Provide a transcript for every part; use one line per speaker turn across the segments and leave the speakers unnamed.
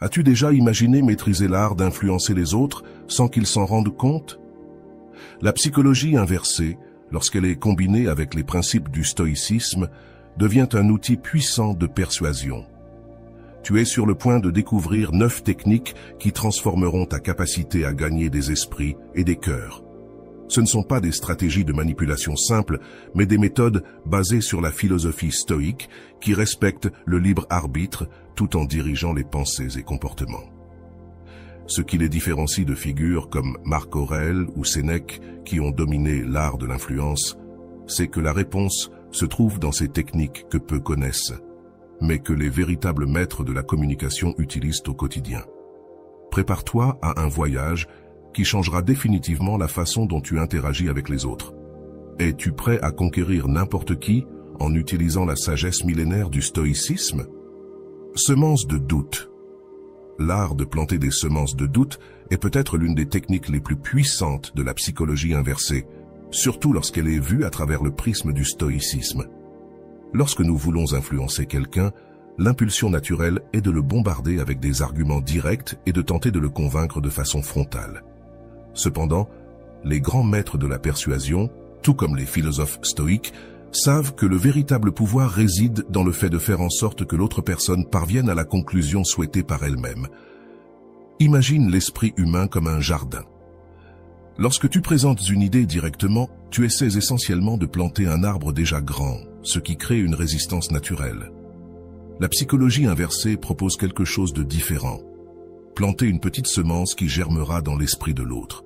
As-tu déjà imaginé maîtriser l'art d'influencer les autres sans qu'ils s'en rendent compte? La psychologie inversée, lorsqu'elle est combinée avec les principes du stoïcisme, devient un outil puissant de persuasion. Tu es sur le point de découvrir 9 techniques qui transformeront ta capacité à gagner des esprits et des cœurs. Ce ne sont pas des stratégies de manipulation simples, mais des méthodes basées sur la philosophie stoïque qui respectent le libre arbitre tout en dirigeant les pensées et comportements. Ce qui les différencie de figures comme Marc Aurèle ou Sénèque qui ont dominé l'art de l'influence, c'est que la réponse se trouve dans ces techniques que peu connaissent, mais que les véritables maîtres de la communication utilisent au quotidien. Prépare-toi à un voyage qui changera définitivement la façon dont tu interagis avec les autres. Es-tu prêt à conquérir n'importe qui en utilisant la sagesse millénaire du stoïcisme? Semences de doute. L'art de planter des semences de doute est peut-être l'une des techniques les plus puissantes de la psychologie inversée, surtout lorsqu'elle est vue à travers le prisme du stoïcisme. Lorsque nous voulons influencer quelqu'un, l'impulsion naturelle est de le bombarder avec des arguments directs et de tenter de le convaincre de façon frontale. Cependant, les grands maîtres de la persuasion, tout comme les philosophes stoïques, savent que le véritable pouvoir réside dans le fait de faire en sorte que l'autre personne parvienne à la conclusion souhaitée par elle-même. Imagine l'esprit humain comme un jardin. Lorsque tu présentes une idée directement, tu essaies essentiellement de planter un arbre déjà grand, ce qui crée une résistance naturelle. La psychologie inversée propose quelque chose de différent. Planter une petite semence qui germera dans l'esprit de l'autre.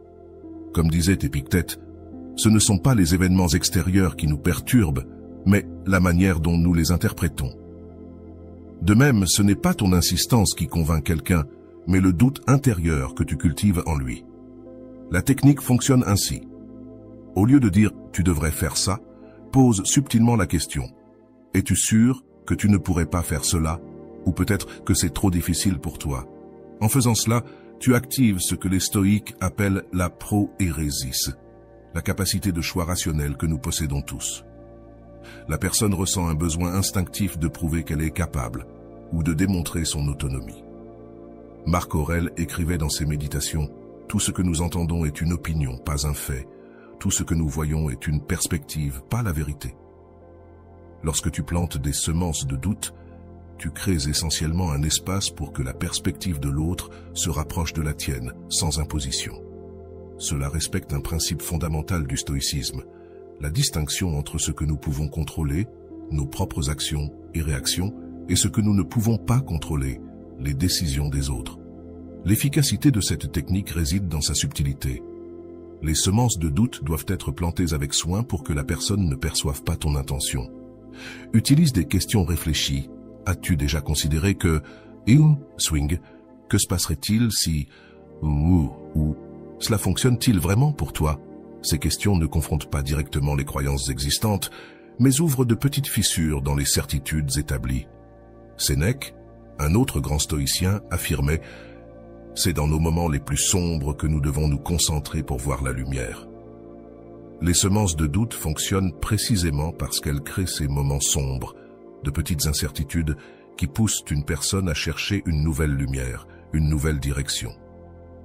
Comme disait Épictète, ce ne sont pas les événements extérieurs qui nous perturbent, mais la manière dont nous les interprétons. De même, ce n'est pas ton insistance qui convainc quelqu'un, mais le doute intérieur que tu cultives en lui. La technique fonctionne ainsi. Au lieu de dire « tu devrais faire ça », pose subtilement la question « es-tu sûr que tu ne pourrais pas faire cela, ou peut-être que c'est trop difficile pour toi ?» En faisant cela, tu actives ce que les stoïques appellent la prohérésis, la capacité de choix rationnel que nous possédons tous. La personne ressent un besoin instinctif de prouver qu'elle est capable, ou de démontrer son autonomie. Marc Aurèle écrivait dans ses méditations « Tout ce que nous entendons est une opinion, pas un fait. Tout ce que nous voyons est une perspective, pas la vérité. » Lorsque tu plantes des semences de doute, tu crées essentiellement un espace pour que la perspective de l'autre se rapproche de la tienne, sans imposition. Cela respecte un principe fondamental du stoïcisme, la distinction entre ce que nous pouvons contrôler, nos propres actions et réactions, et ce que nous ne pouvons pas contrôler, les décisions des autres. L'efficacité de cette technique réside dans sa subtilité. Les semences de doute doivent être plantées avec soin pour que la personne ne perçoive pas ton intention. Utilise des questions réfléchies. As-tu déjà considéré que swing, que se passerait-il si ou cela fonctionne-t-il vraiment pour toi? Ces questions ne confrontent pas directement les croyances existantes, mais ouvrent de petites fissures dans les certitudes établies. Sénèque, un autre grand stoïcien, affirmait « C'est dans nos moments les plus sombres que nous devons nous concentrer pour voir la lumière. » Les semences de doute fonctionnent précisément parce qu'elles créent ces moments sombres, de petites incertitudes qui poussent une personne à chercher une nouvelle lumière, une nouvelle direction.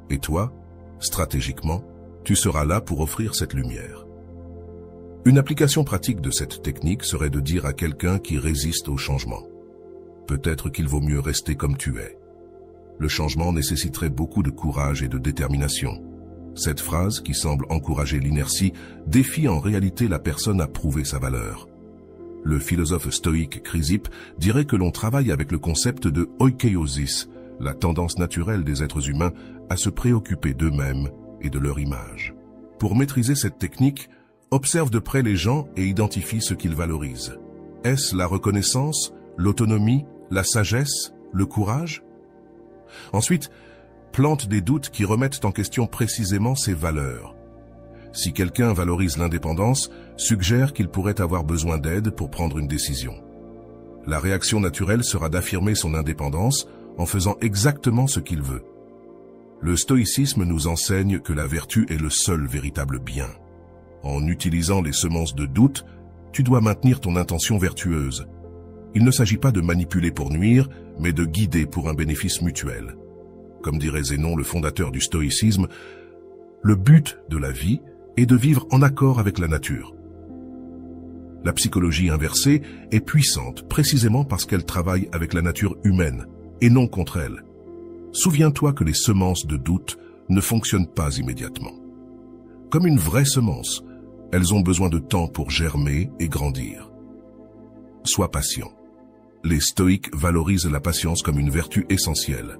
Et toi, stratégiquement, tu seras là pour offrir cette lumière. Une application pratique de cette technique serait de dire à quelqu'un qui résiste au changement. Peut-être qu'il vaut mieux rester comme tu es. Le changement nécessiterait beaucoup de courage et de détermination. Cette phrase, qui semble encourager l'inertie, défie en réalité la personne à prouver sa valeur. Le philosophe stoïque Chrysippe dirait que l'on travaille avec le concept de oikeiosis, la tendance naturelle des êtres humains à se préoccuper d'eux-mêmes et de leur image. Pour maîtriser cette technique, observe de près les gens et identifie ce qu'ils valorisent. Est-ce la reconnaissance, l'autonomie, la sagesse, le courage? Ensuite, plante des doutes qui remettent en question précisément ces valeurs. Si quelqu'un valorise l'indépendance, suggère qu'il pourrait avoir besoin d'aide pour prendre une décision. La réaction naturelle sera d'affirmer son indépendance en faisant exactement ce qu'il veut. Le stoïcisme nous enseigne que la vertu est le seul véritable bien. En utilisant les semences de doute, tu dois maintenir ton intention vertueuse. Il ne s'agit pas de manipuler pour nuire, mais de guider pour un bénéfice mutuel. Comme dirait Zénon, le fondateur du stoïcisme, le but de la vie est de vivre en accord avec la nature. La psychologie inversée est puissante précisément parce qu'elle travaille avec la nature humaine et non contre elle. Souviens-toi que les semences de doute ne fonctionnent pas immédiatement. Comme une vraie semence, elles ont besoin de temps pour germer et grandir. Sois patient. Les stoïques valorisent la patience comme une vertu essentielle.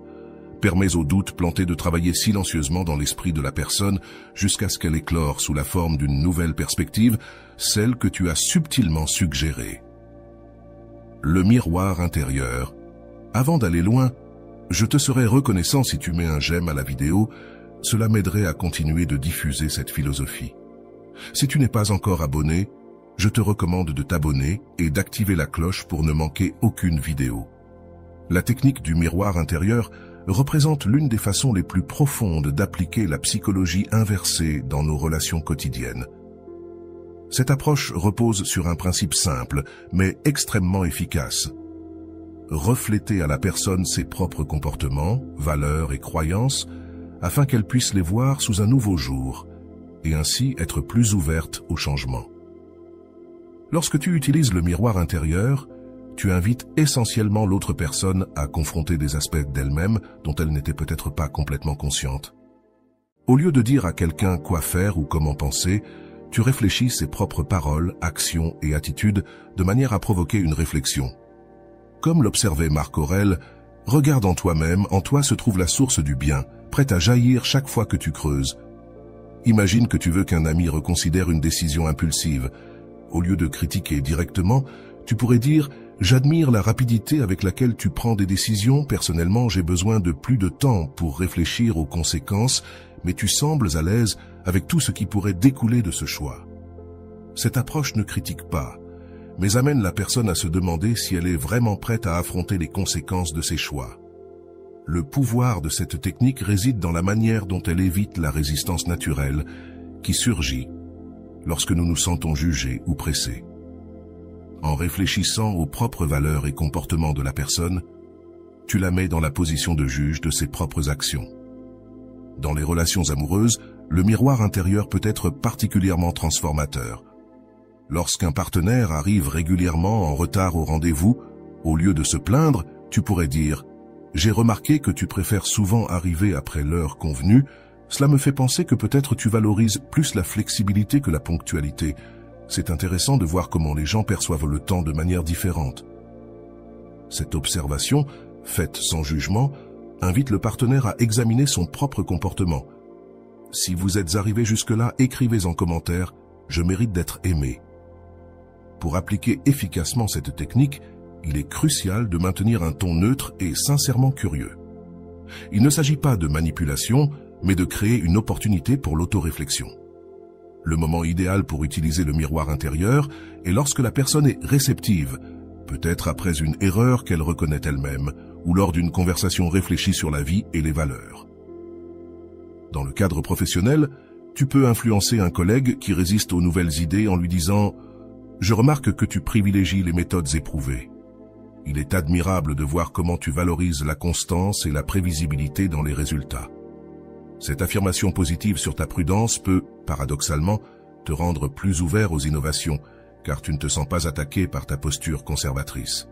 Permets au doute planté de travailler silencieusement dans l'esprit de la personne jusqu'à ce qu'elle éclore sous la forme d'une nouvelle perspective, celle que tu as subtilement suggérée. Le miroir intérieur. Avant d'aller loin, je te serais reconnaissant si tu mets un j'aime à la vidéo, cela m'aiderait à continuer de diffuser cette philosophie. Si tu n'es pas encore abonné, je te recommande de t'abonner et d'activer la cloche pour ne manquer aucune vidéo. La technique du miroir intérieur représente l'une des façons les plus profondes d'appliquer la psychologie inversée dans nos relations quotidiennes. Cette approche repose sur un principe simple, mais extrêmement efficace. Refléter à la personne ses propres comportements, valeurs et croyances, afin qu'elle puisse les voir sous un nouveau jour, et ainsi être plus ouverte au changement. Lorsque tu utilises le miroir intérieur, tu invites essentiellement l'autre personne à confronter des aspects d'elle-même dont elle n'était peut-être pas complètement consciente. Au lieu de dire à quelqu'un quoi faire ou comment penser, tu réfléchis ses propres paroles, actions et attitudes de manière à provoquer une réflexion. Comme l'observait Marc Aurèle, regarde en toi-même, en toi se trouve la source du bien, prête à jaillir chaque fois que tu creuses. Imagine que tu veux qu'un ami reconsidère une décision impulsive. Au lieu de critiquer directement, tu pourrais dire « J'admire la rapidité avec laquelle tu prends des décisions. Personnellement, j'ai besoin de plus de temps pour réfléchir aux conséquences, mais tu sembles à l'aise avec tout ce qui pourrait découler de ce choix. » Cette approche ne critique pas, mais amène la personne à se demander si elle est vraiment prête à affronter les conséquences de ses choix. Le pouvoir de cette technique réside dans la manière dont elle évite la résistance naturelle qui surgit lorsque nous nous sentons jugés ou pressés. En réfléchissant aux propres valeurs et comportements de la personne, tu la mets dans la position de juge de ses propres actions. Dans les relations amoureuses, le miroir intérieur peut être particulièrement transformateur. Lorsqu'un partenaire arrive régulièrement en retard au rendez-vous, au lieu de se plaindre, tu pourrais dire « J'ai remarqué que tu préfères souvent arriver après l'heure convenue. Cela me fait penser que peut-être tu valorises plus la flexibilité que la ponctualité. C'est intéressant de voir comment les gens perçoivent le temps de manière différente. » Cette observation, faite sans jugement, invite le partenaire à examiner son propre comportement. Si vous êtes arrivé jusque-là, écrivez en commentaire « Je mérite d'être aimé ». Pour appliquer efficacement cette technique, il est crucial de maintenir un ton neutre et sincèrement curieux. Il ne s'agit pas de manipulation, mais de créer une opportunité pour l'autoréflexion. Le moment idéal pour utiliser le miroir intérieur est lorsque la personne est réceptive, peut-être après une erreur qu'elle reconnaît elle-même, ou lors d'une conversation réfléchie sur la vie et les valeurs. Dans le cadre professionnel, tu peux influencer un collègue qui résiste aux nouvelles idées en lui disant « Je remarque que tu privilégies les méthodes éprouvées. Il est admirable de voir comment tu valorises la constance et la prévisibilité dans les résultats. » Cette affirmation positive sur ta prudence peut, paradoxalement, te rendre plus ouvert aux innovations, car tu ne te sens pas attaqué par ta posture conservatrice.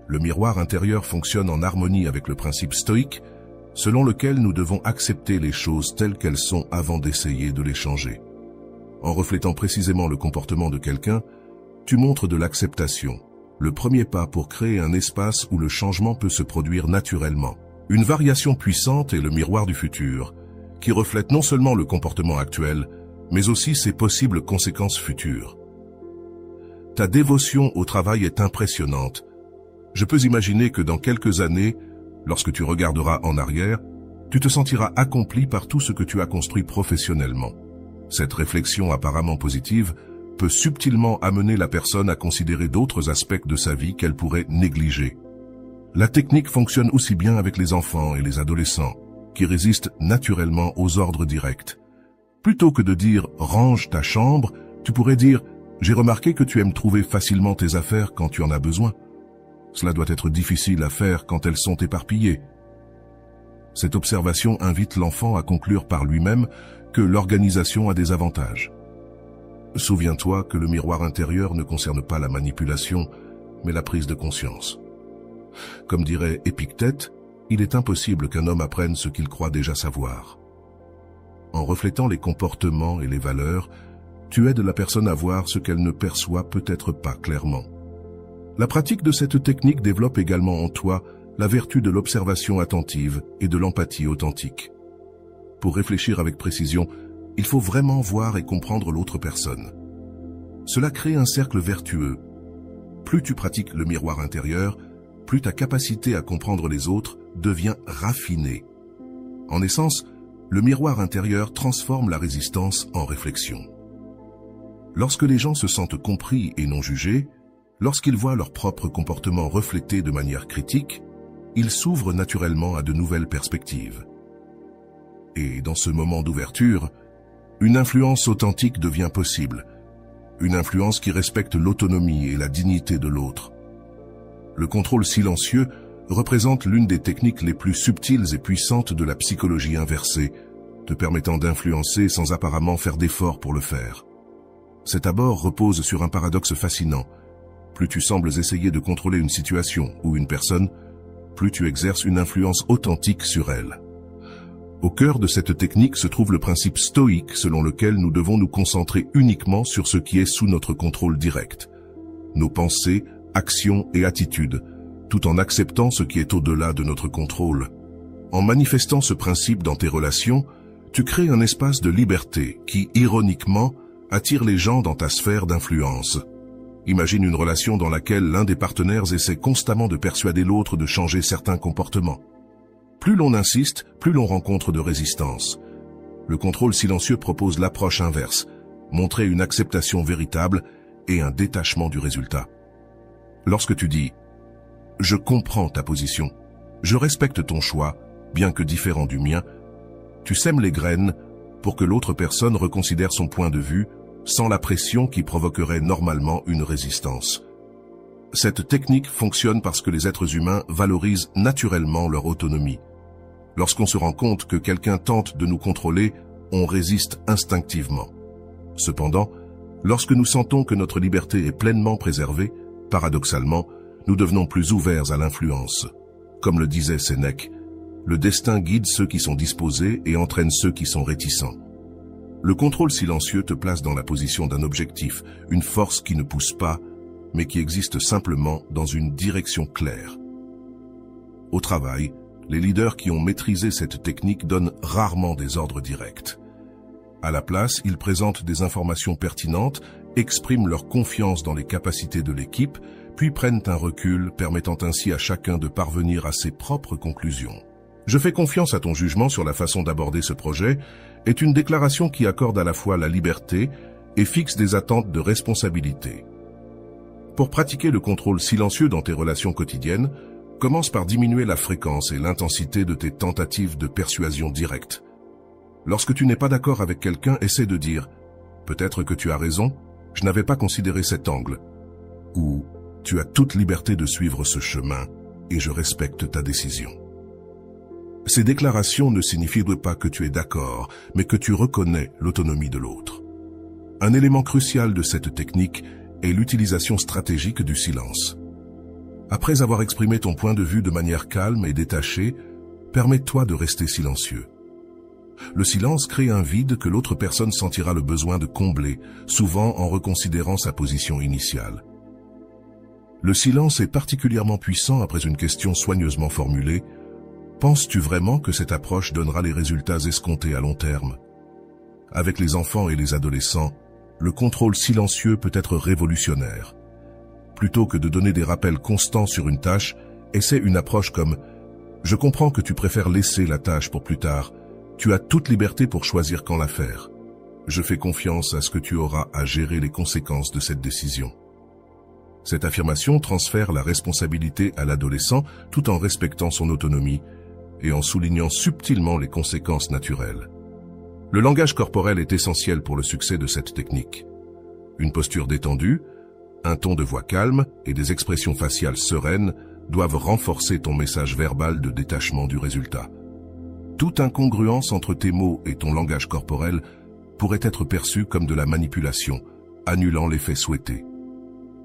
Le miroir intérieur fonctionne en harmonie avec le principe stoïque, selon lequel nous devons accepter les choses telles qu'elles sont avant d'essayer de les changer. En reflétant précisément le comportement de quelqu'un, tu montres de l'acceptation, le premier pas pour créer un espace où le changement peut se produire naturellement. Une variation puissante est le miroir du futur, qui reflète non seulement le comportement actuel, mais aussi ses possibles conséquences futures. Ta dévotion au travail est impressionnante. Je peux imaginer que dans quelques années, lorsque tu regarderas en arrière, tu te sentiras accompli par tout ce que tu as construit professionnellement. Cette réflexion apparemment positive peut subtilement amener la personne à considérer d'autres aspects de sa vie qu'elle pourrait négliger. La technique fonctionne aussi bien avec les enfants et les adolescents, qui résistent naturellement aux ordres directs. Plutôt que de dire « range ta chambre », tu pourrais dire « j'ai remarqué que tu aimes trouver facilement tes affaires quand tu en as besoin ». Cela doit être difficile à faire quand elles sont éparpillées. Cette observation invite l'enfant à conclure par lui-même que l'organisation a des avantages. Souviens-toi que le miroir intérieur ne concerne pas la manipulation, mais la prise de conscience. Comme dirait Épictète, il est impossible qu'un homme apprenne ce qu'il croit déjà savoir. En reflétant les comportements et les valeurs, tu aides la personne à voir ce qu'elle ne perçoit peut-être pas clairement. La pratique de cette technique développe également en toi la vertu de l'observation attentive et de l'empathie authentique. Pour réfléchir avec précision, il faut vraiment voir et comprendre l'autre personne. Cela crée un cercle vertueux. Plus tu pratiques le miroir intérieur, plus ta capacité à comprendre les autres devient raffinée. En essence, le miroir intérieur transforme la résistance en réflexion. Lorsque les gens se sentent compris et non jugés, lorsqu'ils voient leur propre comportement reflété de manière critique, ils s'ouvrent naturellement à de nouvelles perspectives. Et dans ce moment d'ouverture, une influence authentique devient possible, une influence qui respecte l'autonomie et la dignité de l'autre. Le contrôle silencieux représente l'une des techniques les plus subtiles et puissantes de la psychologie inversée, te permettant d'influencer sans apparemment faire d'efforts pour le faire. Cet abord repose sur un paradoxe fascinant. Plus tu sembles essayer de contrôler une situation ou une personne, plus tu exerces une influence authentique sur elle. Au cœur de cette technique se trouve le principe stoïque selon lequel nous devons nous concentrer uniquement sur ce qui est sous notre contrôle direct. Nos pensées, actions et attitudes, tout en acceptant ce qui est au-delà de notre contrôle. En manifestant ce principe dans tes relations, tu crées un espace de liberté qui, ironiquement, attire les gens dans ta sphère d'influence. Imagine une relation dans laquelle l'un des partenaires essaie constamment de persuader l'autre de changer certains comportements. Plus l'on insiste, plus l'on rencontre de résistance. Le contrôle silencieux propose l'approche inverse, montrer une acceptation véritable et un détachement du résultat. Lorsque tu dis « Je comprends ta position, je respecte ton choix, bien que différent du mien », tu sèmes les graines pour que l'autre personne reconsidère son point de vue sans la pression qui provoquerait normalement une résistance. Cette technique fonctionne parce que les êtres humains valorisent naturellement leur autonomie. Lorsqu'on se rend compte que quelqu'un tente de nous contrôler, on résiste instinctivement. Cependant, lorsque nous sentons que notre liberté est pleinement préservée, paradoxalement, nous devenons plus ouverts à l'influence. Comme le disait Sénèque, le destin guide ceux qui sont disposés et entraîne ceux qui sont réticents. Le contrôle silencieux te place dans la position d'un objectif, une force qui ne pousse pas, mais qui existe simplement dans une direction claire. Au travail, les leaders qui ont maîtrisé cette technique donnent rarement des ordres directs. À la place, ils présentent des informations pertinentes, expriment leur confiance dans les capacités de l'équipe, puis prennent un recul, permettant ainsi à chacun de parvenir à ses propres conclusions. Je fais confiance à ton jugement sur la façon d'aborder ce projet est une déclaration qui accorde à la fois la liberté et fixe des attentes de responsabilité. Pour pratiquer le contrôle silencieux dans tes relations quotidiennes, commence par diminuer la fréquence et l'intensité de tes tentatives de persuasion directe. Lorsque tu n'es pas d'accord avec quelqu'un, essaie de dire « Peut-être que tu as raison, je n'avais pas considéré cet angle » ou « Tu as toute liberté de suivre ce chemin et je respecte ta décision ». Ces déclarations ne signifient pas que tu es d'accord, mais que tu reconnais l'autonomie de l'autre. Un élément crucial de cette technique est l'utilisation stratégique du silence. Après avoir exprimé ton point de vue de manière calme et détachée, permets-toi de rester silencieux. Le silence crée un vide que l'autre personne sentira le besoin de combler, souvent en reconsidérant sa position initiale. Le silence est particulièrement puissant après une question soigneusement formulée. Penses-tu vraiment que cette approche donnera les résultats escomptés à long terme? Avec les enfants et les adolescents, le contrôle silencieux peut être révolutionnaire. Plutôt que de donner des rappels constants sur une tâche, essaie une approche comme « Je comprends que tu préfères laisser la tâche pour plus tard. Tu as toute liberté pour choisir quand la faire. Je fais confiance à ce que tu auras à gérer les conséquences de cette décision. » Cette affirmation transfère la responsabilité à l'adolescent tout en respectant son autonomie et en soulignant subtilement les conséquences naturelles. Le langage corporel est essentiel pour le succès de cette technique. Une posture détendue, Un ton de voix calme et des expressions faciales sereines doivent renforcer ton message verbal de détachement du résultat. Toute incongruence entre tes mots et ton langage corporel pourrait être perçue comme de la manipulation, annulant l'effet souhaité.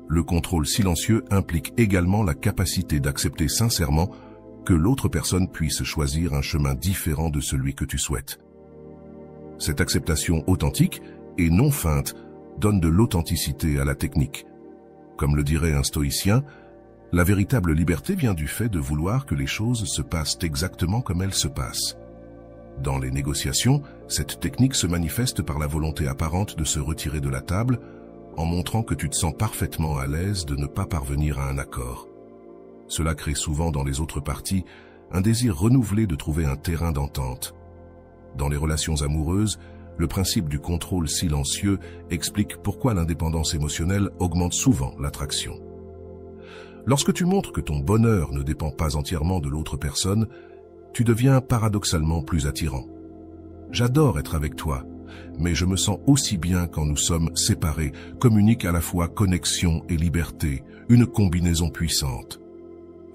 Le contrôle silencieux implique également la capacité d'accepter sincèrement que l'autre personne puisse choisir un chemin différent de celui que tu souhaites. Cette acceptation authentique et non feinte donne de l'authenticité à la technique. Comme le dirait un stoïcien, la véritable liberté vient du fait de vouloir que les choses se passent exactement comme elles se passent. Dans les négociations, cette technique se manifeste par la volonté apparente de se retirer de la table, en montrant que tu te sens parfaitement à l'aise de ne pas parvenir à un accord. Cela crée souvent dans les autres parties un désir renouvelé de trouver un terrain d'entente. Dans les relations amoureuses, le principe du contrôle silencieux explique pourquoi l'indépendance émotionnelle augmente souvent l'attraction. Lorsque tu montres que ton bonheur ne dépend pas entièrement de l'autre personne, tu deviens paradoxalement plus attirant. J'adore être avec toi, mais je me sens aussi bien quand nous sommes séparés, communique à la fois connexion et liberté, une combinaison puissante.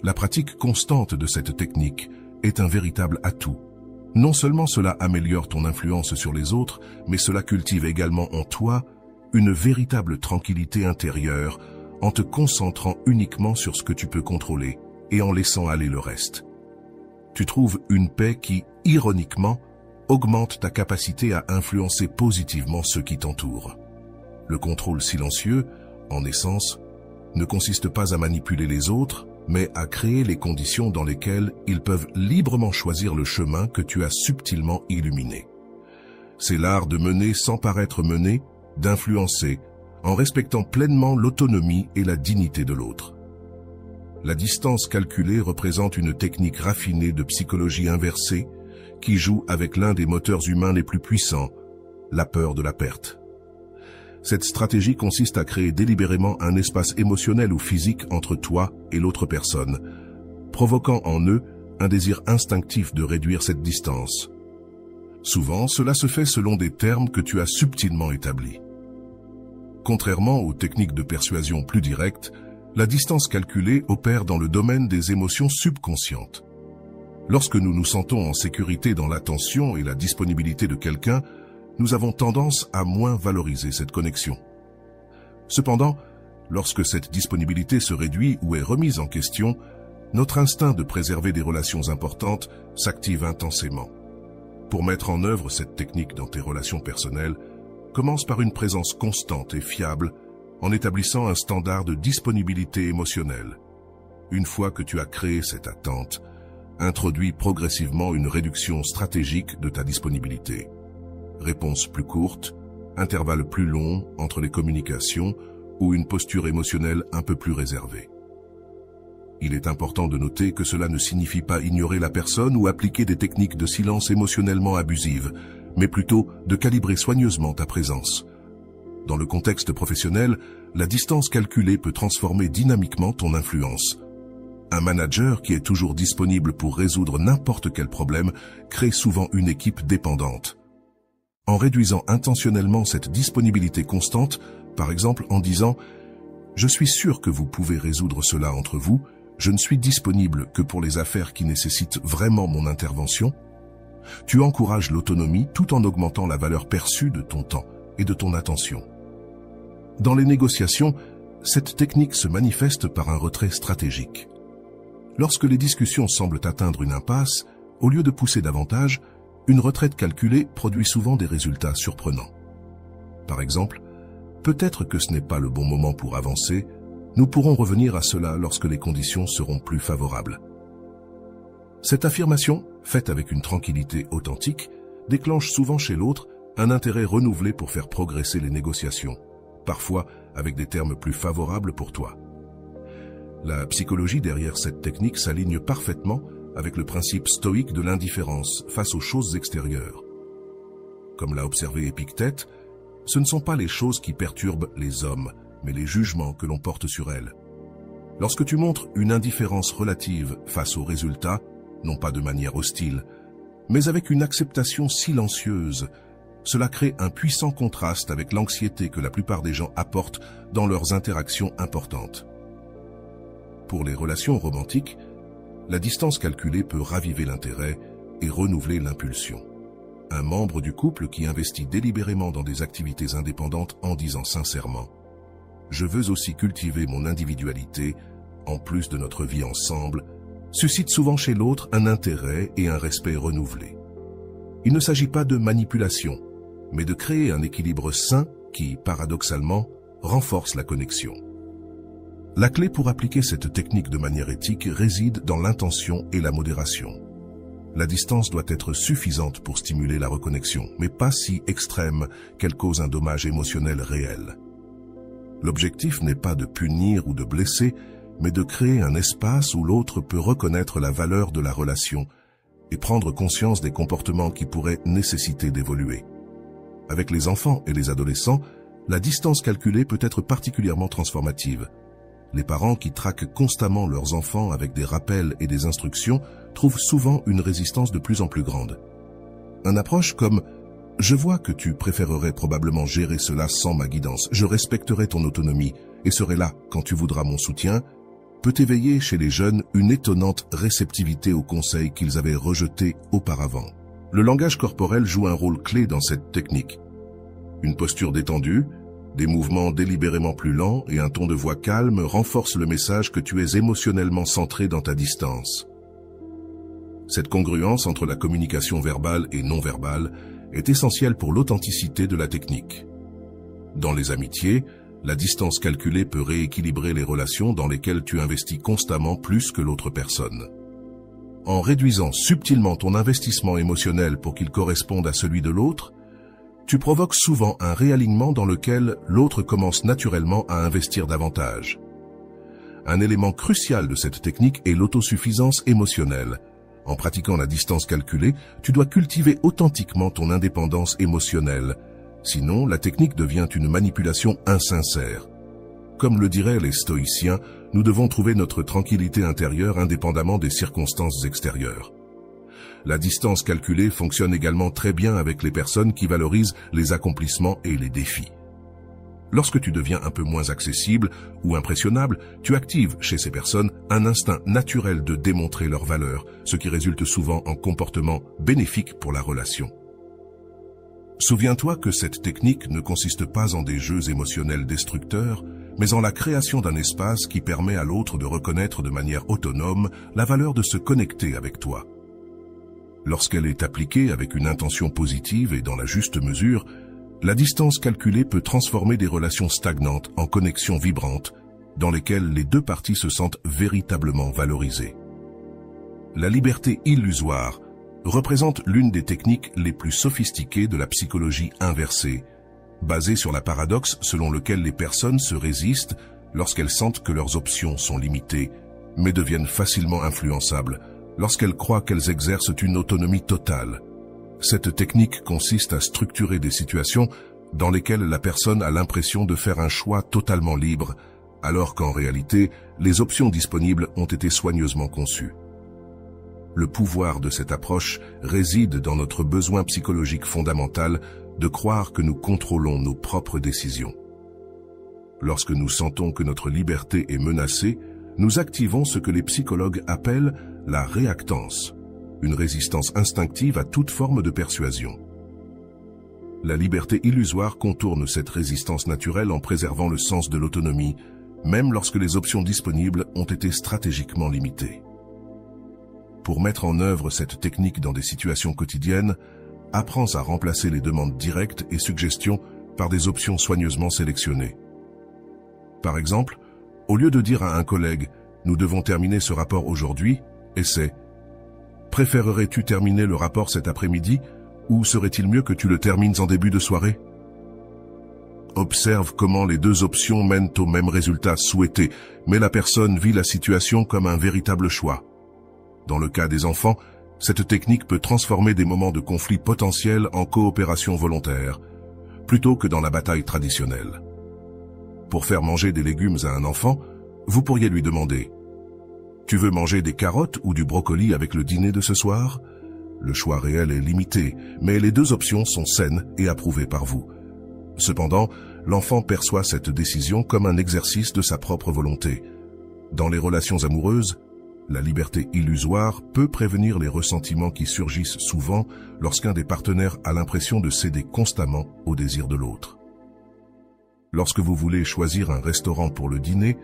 La pratique constante de cette technique est un véritable atout. Non seulement cela améliore ton influence sur les autres, mais cela cultive également en toi une véritable tranquillité intérieure en te concentrant uniquement sur ce que tu peux contrôler et en laissant aller le reste. Tu trouves une paix qui, ironiquement, augmente ta capacité à influencer positivement ceux qui t'entourent. Le contrôle silencieux, en essence, ne consiste pas à manipuler les autres, mais à créer les conditions dans lesquelles ils peuvent librement choisir le chemin que tu as subtilement illuminé. C'est l'art de mener sans paraître mené, d'influencer, en respectant pleinement l'autonomie et la dignité de l'autre. La distance calculée représente une technique raffinée de psychologie inversée qui joue avec l'un des moteurs humains les plus puissants, la peur de la perte. Cette stratégie consiste à créer délibérément un espace émotionnel ou physique entre toi et l'autre personne, provoquant en eux un désir instinctif de réduire cette distance. Souvent, cela se fait selon des termes que tu as subtilement établis. Contrairement aux techniques de persuasion plus directes, la distance calculée opère dans le domaine des émotions subconscientes. Lorsque nous nous sentons en sécurité dans l'attention et la disponibilité de quelqu'un, nous avons tendance à moins valoriser cette connexion. Cependant, lorsque cette disponibilité se réduit ou est remise en question, notre instinct de préserver des relations importantes s'active intensément. Pour mettre en œuvre cette technique dans tes relations personnelles, commence par une présence constante et fiable en établissant un standard de disponibilité émotionnelle. Une fois que tu as créé cette attente, introduis progressivement une réduction stratégique de ta disponibilité. Réponse plus courte, intervalle plus long entre les communications ou une posture émotionnelle un peu plus réservée. Il est important de noter que cela ne signifie pas ignorer la personne ou appliquer des techniques de silence émotionnellement abusives, mais plutôt de calibrer soigneusement ta présence. Dans le contexte professionnel, la distance calculée peut transformer dynamiquement ton influence. Un manager qui est toujours disponible pour résoudre n'importe quel problème crée souvent une équipe dépendante. En réduisant intentionnellement cette disponibilité constante, par exemple en disant « Je suis sûr que vous pouvez résoudre cela entre vous, je ne suis disponible que pour les affaires qui nécessitent vraiment mon intervention », tu encourages l'autonomie tout en augmentant la valeur perçue de ton temps et de ton attention. Dans les négociations, cette technique se manifeste par un retrait stratégique. Lorsque les discussions semblent atteindre une impasse, au lieu de pousser davantage, une retraite calculée produit souvent des résultats surprenants. Par exemple, peut-être que ce n'est pas le bon moment pour avancer, nous pourrons revenir à cela lorsque les conditions seront plus favorables. Cette affirmation, faite avec une tranquillité authentique, déclenche souvent chez l'autre un intérêt renouvelé pour faire progresser les négociations, parfois avec des termes plus favorables pour toi. La psychologie derrière cette technique s'aligne parfaitement avec le principe stoïque de l'indifférence face aux choses extérieures. Comme l'a observé Épictète, ce ne sont pas les choses qui perturbent les hommes, mais les jugements que l'on porte sur elles. Lorsque tu montres une indifférence relative face aux résultats, non pas de manière hostile, mais avec une acceptation silencieuse, Cela crée un puissant contraste avec l'anxiété que la plupart des gens apportent dans leurs interactions importantes. Pour les relations romantiques, la distance calculée peut raviver l'intérêt et renouveler l'impulsion. Un membre du couple qui investit délibérément dans des activités indépendantes en disant sincèrement « Je veux aussi cultiver mon individualité, en plus de notre vie ensemble », suscite souvent chez l'autre un intérêt et un respect renouvelés. Il ne s'agit pas de manipulation, mais de créer un équilibre sain qui, paradoxalement, renforce la connexion. La clé pour appliquer cette technique de manière éthique réside dans l'intention et la modération. La distance doit être suffisante pour stimuler la reconnexion, mais pas si extrême qu'elle cause un dommage émotionnel réel. L'objectif n'est pas de punir ou de blesser, mais de créer un espace où l'autre peut reconnaître la valeur de la relation et prendre conscience des comportements qui pourraient nécessiter d'évoluer. Avec les enfants et les adolescents, la distance calculée peut être particulièrement transformative. Les parents qui traquent constamment leurs enfants avec des rappels et des instructions trouvent souvent une résistance de plus en plus grande. Une approche comme « Je vois que tu préférerais probablement gérer cela sans ma guidance, je respecterai ton autonomie et serai là quand tu voudras mon soutien » peut éveiller chez les jeunes une étonnante réceptivité aux conseils qu'ils avaient rejetés auparavant. Le langage corporel joue un rôle clé dans cette technique. Une posture détendue, des mouvements délibérément plus lents et un ton de voix calme renforcent le message que tu es émotionnellement centré dans ta distance. Cette congruence entre la communication verbale et non verbale est essentielle pour l'authenticité de la technique. Dans les amitiés, la distance calculée peut rééquilibrer les relations dans lesquelles tu investis constamment plus que l'autre personne. En réduisant subtilement ton investissement émotionnel pour qu'il corresponde à celui de l'autre, tu provoques souvent un réalignement dans lequel l'autre commence naturellement à investir davantage. Un élément crucial de cette technique est l'autosuffisance émotionnelle. En pratiquant la distance calculée, tu dois cultiver authentiquement ton indépendance émotionnelle. Sinon, la technique devient une manipulation insincère. Comme le diraient les stoïciens, nous devons trouver notre tranquillité intérieure indépendamment des circonstances extérieures. La distance calculée fonctionne également très bien avec les personnes qui valorisent les accomplissements et les défis. Lorsque tu deviens un peu moins accessible ou impressionnable, tu actives chez ces personnes un instinct naturel de démontrer leur valeur, ce qui résulte souvent en comportements bénéfiques pour la relation. Souviens-toi que cette technique ne consiste pas en des jeux émotionnels destructeurs, mais en la création d'un espace qui permet à l'autre de reconnaître de manière autonome la valeur de se connecter avec toi. Lorsqu'elle est appliquée avec une intention positive et dans la juste mesure, la distance calculée peut transformer des relations stagnantes en connexions vibrantes, dans lesquelles les deux parties se sentent véritablement valorisées. La liberté illusoire représente l'une des techniques les plus sophistiquées de la psychologie inversée, basée sur la paradoxe selon lequel les personnes se résistent lorsqu'elles sentent que leurs options sont limitées, mais deviennent facilement influençables lorsqu'elles croient qu'elles exercent une autonomie totale. Cette technique consiste à structurer des situations dans lesquelles la personne a l'impression de faire un choix totalement libre, alors qu'en réalité, les options disponibles ont été soigneusement conçues. Le pouvoir de cette approche réside dans notre besoin psychologique fondamental de croire que nous contrôlons nos propres décisions. Lorsque nous sentons que notre liberté est menacée, nous activons ce que les psychologues appellent la réactance, une résistance instinctive à toute forme de persuasion. La liberté illusoire contourne cette résistance naturelle en préservant le sens de l'autonomie, même lorsque les options disponibles ont été stratégiquement limitées. Pour mettre en œuvre cette technique dans des situations quotidiennes, apprends à remplacer les demandes directes et suggestions par des options soigneusement sélectionnées. Par exemple, au lieu de dire à un collègue « Nous devons terminer ce rapport aujourd'hui », essaie « Préférerais-tu terminer le rapport cet après-midi ou serait-il mieux que tu le termines en début de soirée ?» Observe comment les deux options mènent au même résultat souhaité, mais la personne vit la situation comme un véritable choix. Dans le cas des enfants, cette technique peut transformer des moments de conflit potentiels en coopération volontaire, plutôt que dans la bataille traditionnelle. Pour faire manger des légumes à un enfant, vous pourriez lui demander « Tu veux manger des carottes ou du brocoli avec le dîner de ce soir ?» Le choix réel est limité, mais les deux options sont saines et approuvées par vous. Cependant, l'enfant perçoit cette décision comme un exercice de sa propre volonté. Dans les relations amoureuses, la liberté illusoire peut prévenir les ressentiments qui surgissent souvent lorsqu'un des partenaires a l'impression de céder constamment au désir de l'autre. Lorsque vous voulez choisir un restaurant pour le dîner,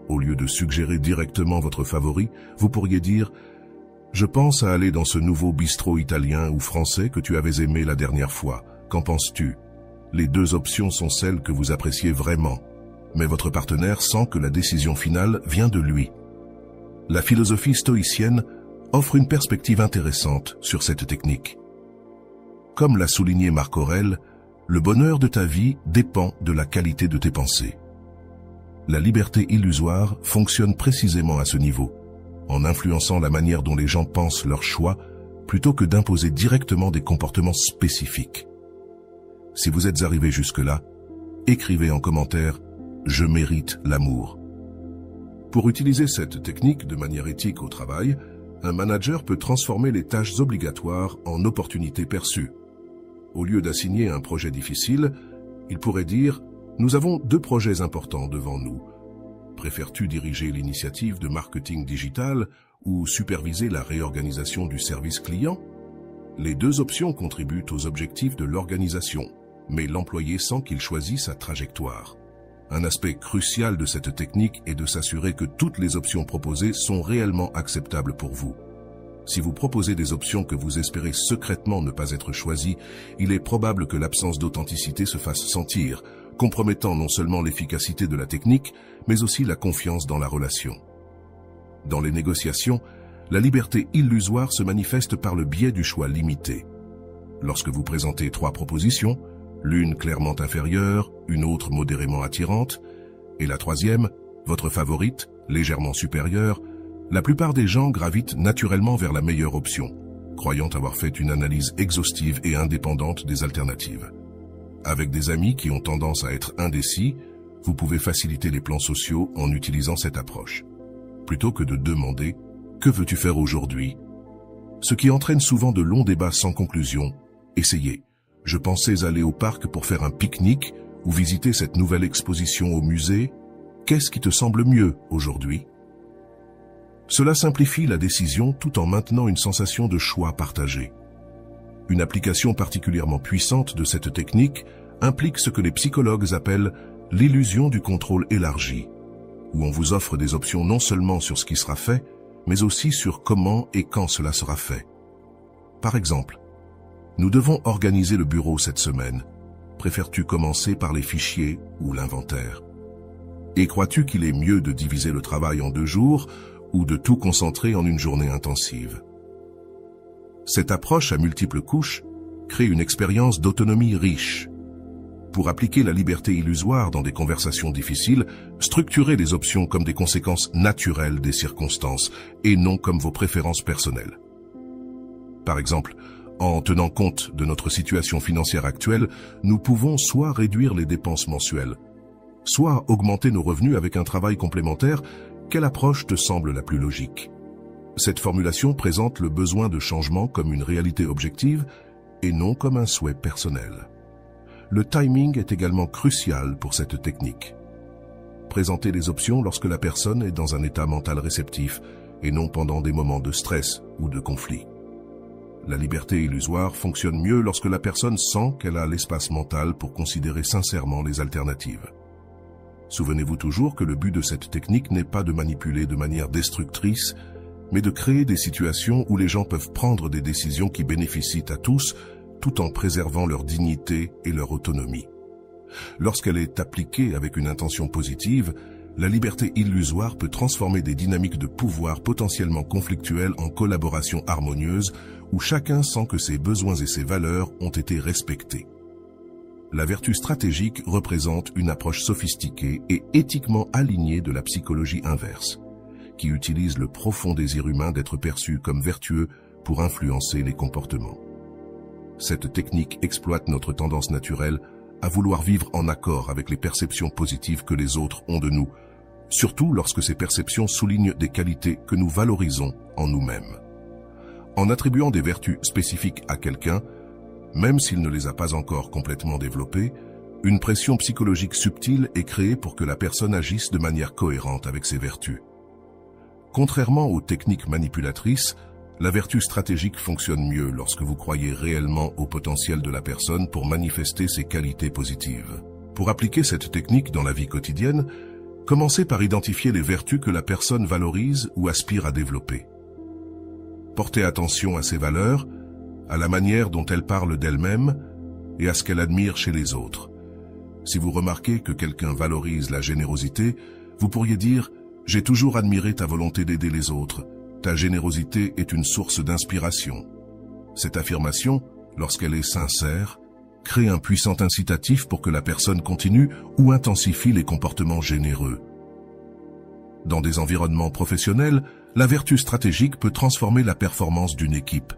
au lieu de suggérer directement votre favori, vous pourriez dire « Je pense à aller dans ce nouveau bistrot italien ou français que tu avais aimé la dernière fois. Qu'en penses-tu » Les deux options sont celles que vous appréciez vraiment, mais votre partenaire sent que la décision finale vient de lui. La philosophie stoïcienne offre une perspective intéressante sur cette technique. Comme l'a souligné Marc Aurèle, le bonheur de ta vie dépend de la qualité de tes pensées. La liberté illusoire fonctionne précisément à ce niveau, en influençant la manière dont les gens pensent leurs choix, plutôt que d'imposer directement des comportements spécifiques. Si vous êtes arrivé jusque-là, écrivez en commentaire « Je mérite l'amour ». Pour utiliser cette technique de manière éthique au travail, un manager peut transformer les tâches obligatoires en opportunités perçues. Au lieu d'assigner un projet difficile, il pourrait dire « Nous avons 2 projets importants devant nous. Préfères-tu diriger l'initiative de marketing digital ou superviser la réorganisation du service client ?» Les 2 options contribuent aux objectifs de l'organisation, mais l'employé sent qu'il choisit sa trajectoire. Un aspect crucial de cette technique est de s'assurer que toutes les options proposées sont réellement acceptables pour vous. Si vous proposez des options que vous espérez secrètement ne pas être choisies, il est probable que l'absence d'authenticité se fasse sentir, compromettant non seulement l'efficacité de la technique, mais aussi la confiance dans la relation. Dans les négociations, la liberté illusoire se manifeste par le biais du choix limité. Lorsque vous présentez 3 propositions, l'une clairement inférieure, une autre modérément attirante, et la troisième, votre favorite, légèrement supérieure, la plupart des gens gravitent naturellement vers la meilleure option, croyant avoir fait une analyse exhaustive et indépendante des alternatives. Avec des amis qui ont tendance à être indécis, vous pouvez faciliter les plans sociaux en utilisant cette approche. Plutôt que de demander « Que veux-tu faire aujourd'hui ?» Ce qui entraîne souvent de longs débats sans conclusion, essayez. Je pensais aller au parc pour faire un pique-nique ou visiter cette nouvelle exposition au musée. Qu'est-ce qui te semble mieux aujourd'hui? Cela simplifie la décision tout en maintenant une sensation de choix partagé. Une application particulièrement puissante de cette technique implique ce que les psychologues appellent l'illusion du contrôle élargi, où on vous offre des options non seulement sur ce qui sera fait, mais aussi sur comment et quand cela sera fait. Par exemple, nous devons organiser le bureau cette semaine. Préfères-tu commencer par les fichiers ou l'inventaire? Et crois-tu qu'il est mieux de diviser le travail en 2 jours ou de tout concentrer en une journée intensive? Cette approche à multiples couches crée une expérience d'autonomie riche. Pour appliquer la liberté illusoire dans des conversations difficiles, structurez les options comme des conséquences naturelles des circonstances et non comme vos préférences personnelles. Par exemple, en tenant compte de notre situation financière actuelle, nous pouvons soit réduire les dépenses mensuelles, soit augmenter nos revenus avec un travail complémentaire. Quelle approche te semble la plus logique? Cette formulation présente le besoin de changement comme une réalité objective et non comme un souhait personnel. Le timing est également crucial pour cette technique. Présentez les options lorsque la personne est dans un état mental réceptif et non pendant des moments de stress ou de conflit. La liberté illusoire fonctionne mieux lorsque la personne sent qu'elle a l'espace mental pour considérer sincèrement les alternatives. Souvenez-vous toujours que le but de cette technique n'est pas de manipuler de manière destructrice, mais de créer des situations où les gens peuvent prendre des décisions qui bénéficient à tous, tout en préservant leur dignité et leur autonomie. Lorsqu'elle est appliquée avec une intention positive, la liberté illusoire peut transformer des dynamiques de pouvoir potentiellement conflictuelles en collaboration harmonieuse, où chacun sent que ses besoins et ses valeurs ont été respectés. La vertu stratégique représente une approche sophistiquée et éthiquement alignée de la psychologie inverse, qui utilise le profond désir humain d'être perçu comme vertueux pour influencer les comportements. Cette technique exploite notre tendance naturelle à vouloir vivre en accord avec les perceptions positives que les autres ont de nous, surtout lorsque ces perceptions soulignent des qualités que nous valorisons en nous-mêmes. En attribuant des vertus spécifiques à quelqu'un, même s'il ne les a pas encore complètement développées, une pression psychologique subtile est créée pour que la personne agisse de manière cohérente avec ses vertus. Contrairement aux techniques manipulatrices, la vertu stratégique fonctionne mieux lorsque vous croyez réellement au potentiel de la personne pour manifester ses qualités positives. Pour appliquer cette technique dans la vie quotidienne, commencez par identifier les vertus que la personne valorise ou aspire à développer. Portez attention à ses valeurs, à la manière dont elle parle d'elle-même et à ce qu'elle admire chez les autres. Si vous remarquez que quelqu'un valorise la générosité, vous pourriez dire « J'ai toujours admiré ta volonté d'aider les autres. Ta générosité est une source d'inspiration. » Cette affirmation, lorsqu'elle est sincère, crée un puissant incitatif pour que la personne continue ou intensifie les comportements généreux. Dans des environnements professionnels, la vertu stratégique peut transformer la performance d'une équipe.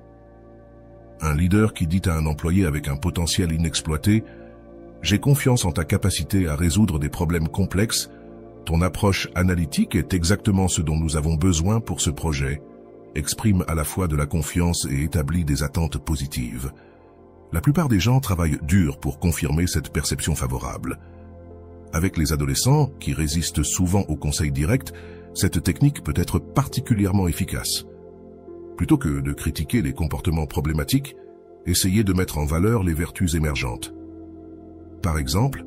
Un leader qui dit à un employé avec un potentiel inexploité « J'ai confiance en ta capacité à résoudre des problèmes complexes. Ton approche analytique est exactement ce dont nous avons besoin pour ce projet », exprime à la fois de la confiance et établit des attentes positives. La plupart des gens travaillent dur pour confirmer cette perception favorable. Avec les adolescents, qui résistent souvent aux conseils directs, cette technique peut être particulièrement efficace. Plutôt que de critiquer les comportements problématiques, essayez de mettre en valeur les vertus émergentes. Par exemple,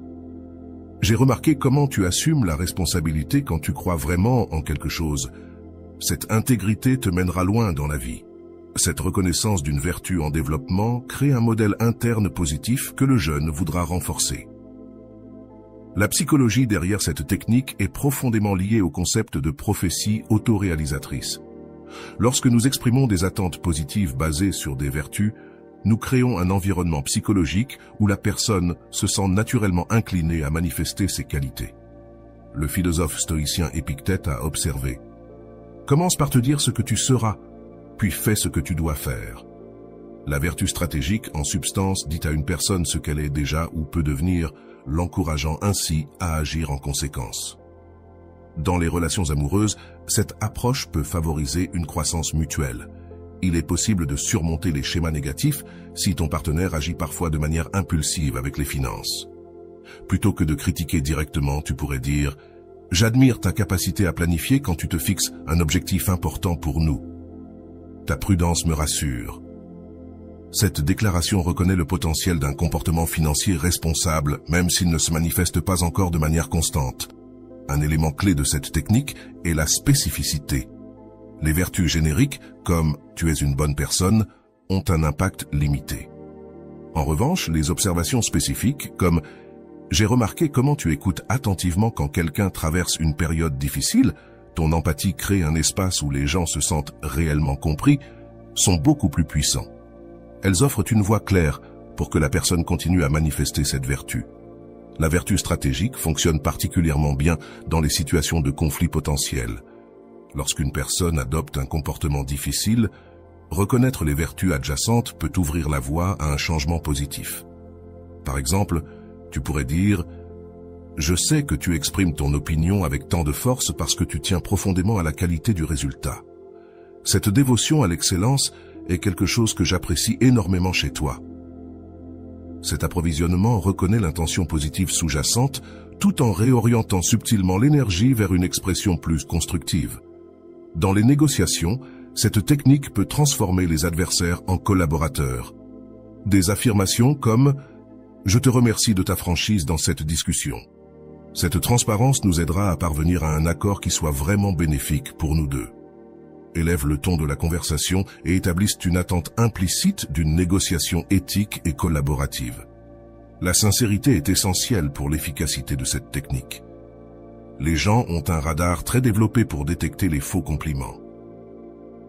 « J'ai remarqué comment tu assumes la responsabilité quand tu crois vraiment en quelque chose. Cette intégrité te mènera loin dans la vie. » Cette reconnaissance d'une vertu en développement crée un modèle interne positif que le jeune voudra renforcer. La psychologie derrière cette technique est profondément liée au concept de prophétie autoréalisatrice. Lorsque nous exprimons des attentes positives basées sur des vertus, nous créons un environnement psychologique où la personne se sent naturellement inclinée à manifester ses qualités. Le philosophe stoïcien Épictète a observé « Commence par te dire ce que tu seras, puis fais ce que tu dois faire. » La vertu stratégique, en substance, dit à une personne ce qu'elle est déjà ou peut devenir, l'encourageant ainsi à agir en conséquence. Dans les relations amoureuses, cette approche peut favoriser une croissance mutuelle. Il est possible de surmonter les schémas négatifs si ton partenaire agit parfois de manière impulsive avec les finances. Plutôt que de critiquer directement, tu pourrais dire « J'admire ta capacité à planifier quand tu te fixes un objectif important pour nous. Ta prudence me rassure. » Cette déclaration reconnaît le potentiel d'un comportement financier responsable, même s'il ne se manifeste pas encore de manière constante. Un élément clé de cette technique est la spécificité. Les vertus génériques, comme « tu es une bonne personne », ont un impact limité. En revanche, les observations spécifiques, comme « j'ai remarqué comment tu écoutes attentivement quand quelqu'un traverse une période difficile, ton empathie crée un espace où les gens se sentent réellement compris », sont beaucoup plus puissants. Elles offrent une voie claire pour que la personne continue à manifester cette vertu. La vertu stratégique fonctionne particulièrement bien dans les situations de conflit potentiel. Lorsqu'une personne adopte un comportement difficile, reconnaître les vertus adjacentes peut ouvrir la voie à un changement positif. Par exemple, tu pourrais dire « Je sais que tu exprimes ton opinion avec tant de force parce que tu tiens profondément à la qualité du résultat. Cette dévotion à l'excellence est quelque chose que j'apprécie énormément chez toi. » Cet approvisionnement reconnaît l'intention positive sous-jacente tout en réorientant subtilement l'énergie vers une expression plus constructive. Dans les négociations, cette technique peut transformer les adversaires en collaborateurs. Des affirmations comme « Je te remercie de ta franchise dans cette discussion. Cette transparence nous aidera à parvenir à un accord qui soit vraiment bénéfique pour nous deux. » Élèvent le ton de la conversation et établissent une attente implicite d'une négociation éthique et collaborative. La sincérité est essentielle pour l'efficacité de cette technique. Les gens ont un radar très développé pour détecter les faux compliments.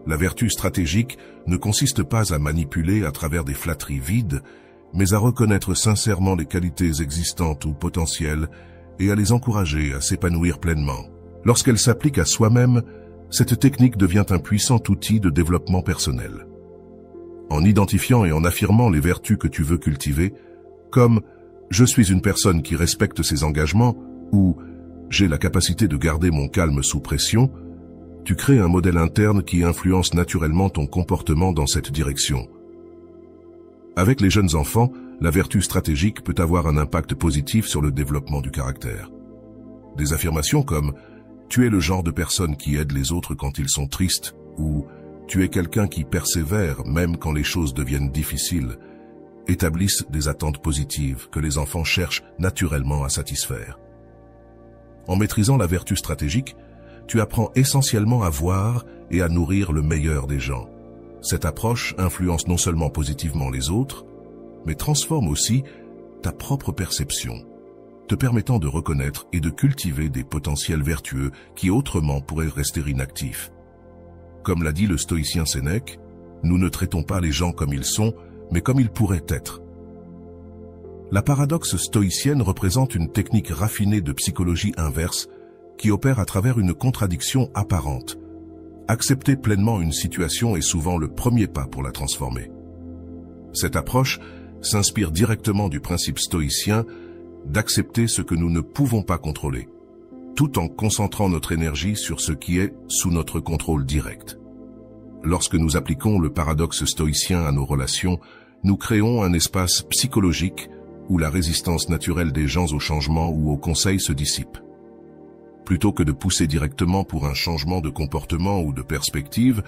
La vertu stratégique ne consiste pas à manipuler à travers des flatteries vides, mais à reconnaître sincèrement les qualités existantes ou potentielles et à les encourager à s'épanouir pleinement. Lorsqu'elle s'applique à soi-même, cette technique devient un puissant outil de développement personnel. En identifiant et en affirmant les vertus que tu veux cultiver, comme « je suis une personne qui respecte ses engagements » ou « j'ai la capacité de garder mon calme sous pression », Tu crées un modèle interne qui influence naturellement ton comportement dans cette direction. Avec les jeunes enfants, la vertu stratégique peut avoir un impact positif sur le développement du caractère. Des affirmations comme « Tu es le genre de personne qui aide les autres quand ils sont tristes » ou « Tu es quelqu'un qui persévère même quand les choses deviennent difficiles » établissent des attentes positives que les enfants cherchent naturellement à satisfaire. En maîtrisant la vertu stratégique, tu apprends essentiellement à voir et à nourrir le meilleur des gens. Cette approche influence non seulement positivement les autres, mais transforme aussi ta propre perception, te permettant de reconnaître et de cultiver des potentiels vertueux qui autrement pourraient rester inactifs. Comme l'a dit le stoïcien Sénèque, nous ne traitons pas les gens comme ils sont, mais comme ils pourraient être. La paradoxe stoïcienne représente une technique raffinée de psychologie inverse qui opère à travers une contradiction apparente. Accepter pleinement une situation est souvent le premier pas pour la transformer. Cette approche s'inspire directement du principe stoïcien d'accepter ce que nous ne pouvons pas contrôler, tout en concentrant notre énergie sur ce qui est sous notre contrôle direct. Lorsque nous appliquons le paradoxe stoïcien à nos relations, nous créons un espace psychologique où la résistance naturelle des gens au changement ou au conseil se dissipe. Plutôt que de pousser directement pour un changement de comportement ou de perspective,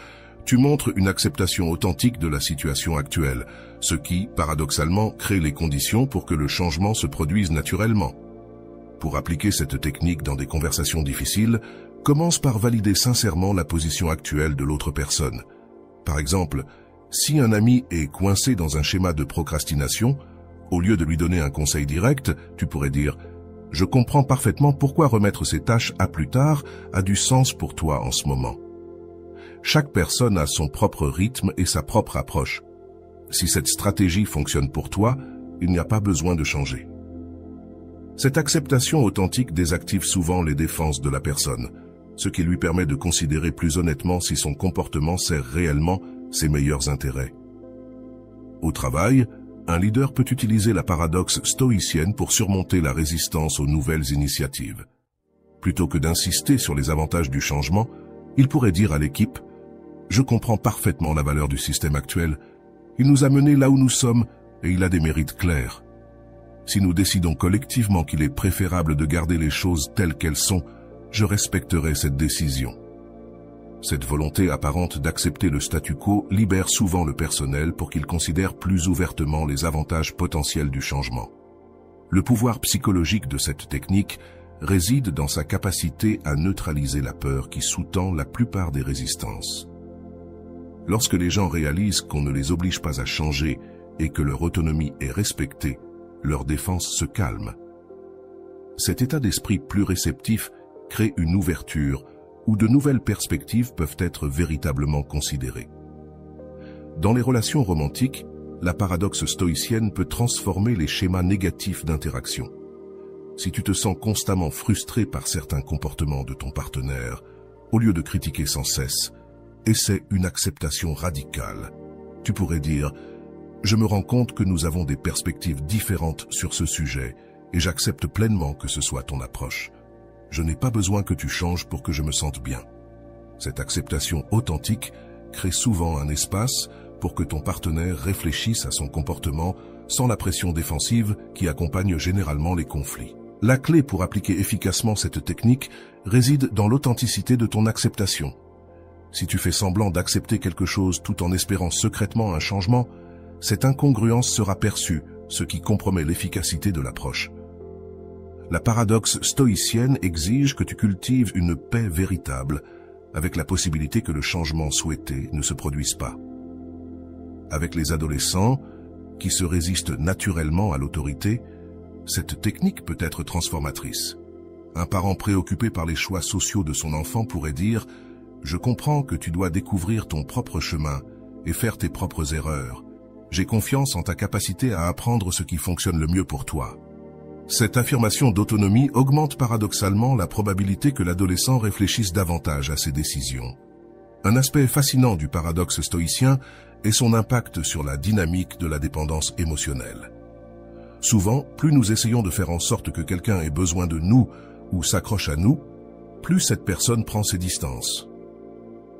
tu montres une acceptation authentique de la situation actuelle, ce qui, paradoxalement, crée les conditions pour que le changement se produise naturellement. Pour appliquer cette technique dans des conversations difficiles, commence par valider sincèrement la position actuelle de l'autre personne. Par exemple, si un ami est coincé dans un schéma de procrastination, au lieu de lui donner un conseil direct, tu pourrais dire « Je comprends parfaitement pourquoi remettre ces tâches à plus tard a du sens pour toi en ce moment. » Chaque personne a son propre rythme et sa propre approche. Si cette stratégie fonctionne pour toi, il n'y a pas besoin de changer. Cette acceptation authentique désactive souvent les défenses de la personne, ce qui lui permet de considérer plus honnêtement si son comportement sert réellement ses meilleurs intérêts. Au travail, un leader peut utiliser la paradoxe stoïcienne pour surmonter la résistance aux nouvelles initiatives. Plutôt que d'insister sur les avantages du changement, il pourrait dire à l'équipe « Je comprends parfaitement la valeur du système actuel. Il nous a menés là où nous sommes et il a des mérites clairs. Si nous décidons collectivement qu'il est préférable de garder les choses telles qu'elles sont, je respecterai cette décision. » Cette volonté apparente d'accepter le statu quo libère souvent le personnel pour qu'il considère plus ouvertement les avantages potentiels du changement. Le pouvoir psychologique de cette technique réside dans sa capacité à neutraliser la peur qui sous-tend la plupart des résistances. Lorsque les gens réalisent qu'on ne les oblige pas à changer et que leur autonomie est respectée, leur défense se calme. Cet état d'esprit plus réceptif crée une ouverture où de nouvelles perspectives peuvent être véritablement considérées. Dans les relations romantiques, la paradoxe stoïcienne peut transformer les schémas négatifs d'interaction. Si tu te sens constamment frustré par certains comportements de ton partenaire, au lieu de critiquer sans cesse, essaie une acceptation radicale. Tu pourrais dire « Je me rends compte que nous avons des perspectives différentes sur ce sujet et j'accepte pleinement que ce soit ton approche. Je n'ai pas besoin que tu changes pour que je me sente bien. » Cette acceptation authentique crée souvent un espace pour que ton partenaire réfléchisse à son comportement sans la pression défensive qui accompagne généralement les conflits. La clé pour appliquer efficacement cette technique réside dans l'authenticité de ton acceptation. Si tu fais semblant d'accepter quelque chose tout en espérant secrètement un changement, cette incongruence sera perçue, ce qui compromet l'efficacité de l'approche. La paradoxe stoïcienne exige que tu cultives une paix véritable, avec la possibilité que le changement souhaité ne se produise pas. Avec les adolescents, qui se résistent naturellement à l'autorité, cette technique peut être transformatrice. Un parent préoccupé par les choix sociaux de son enfant pourrait dire « Je comprends que tu dois découvrir ton propre chemin et faire tes propres erreurs. J'ai confiance en ta capacité à apprendre ce qui fonctionne le mieux pour toi. » Cette affirmation d'autonomie augmente paradoxalement la probabilité que l'adolescent réfléchisse davantage à ses décisions. Un aspect fascinant du paradoxe stoïcien est son impact sur la dynamique de la dépendance émotionnelle. Souvent, plus nous essayons de faire en sorte que quelqu'un ait besoin de nous ou s'accroche à nous, plus cette personne prend ses distances.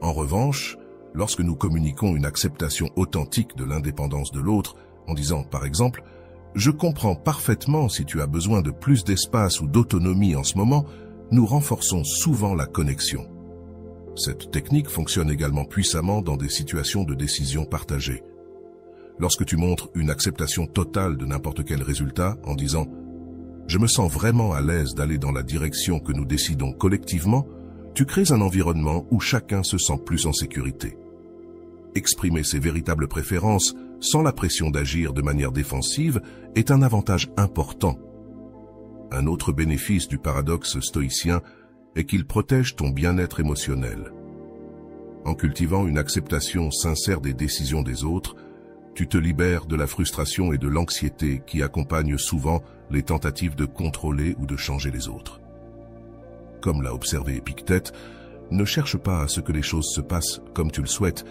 En revanche, lorsque nous communiquons une acceptation authentique de l'indépendance de l'autre, en disant par exemple « Je comprends parfaitement si tu as besoin de plus d'espace ou d'autonomie en ce moment », nous renforçons souvent la connexion. Cette technique fonctionne également puissamment dans des situations de décision partagée. Lorsque tu montres une acceptation totale de n'importe quel résultat en disant « Je me sens vraiment à l'aise d'aller dans la direction que nous décidons collectivement », tu crées un environnement où chacun se sent plus en sécurité. Exprimer ses véritables préférences sans la pression d'agir de manière défensive est un avantage important. Un autre bénéfice du paradoxe stoïcien est qu'il protège ton bien-être émotionnel. En cultivant une acceptation sincère des décisions des autres, tu te libères de la frustration et de l'anxiété qui accompagnent souvent les tentatives de contrôler ou de changer les autres. Comme l'a observé Épictète, ne cherche pas à ce que les choses se passent comme tu le souhaites,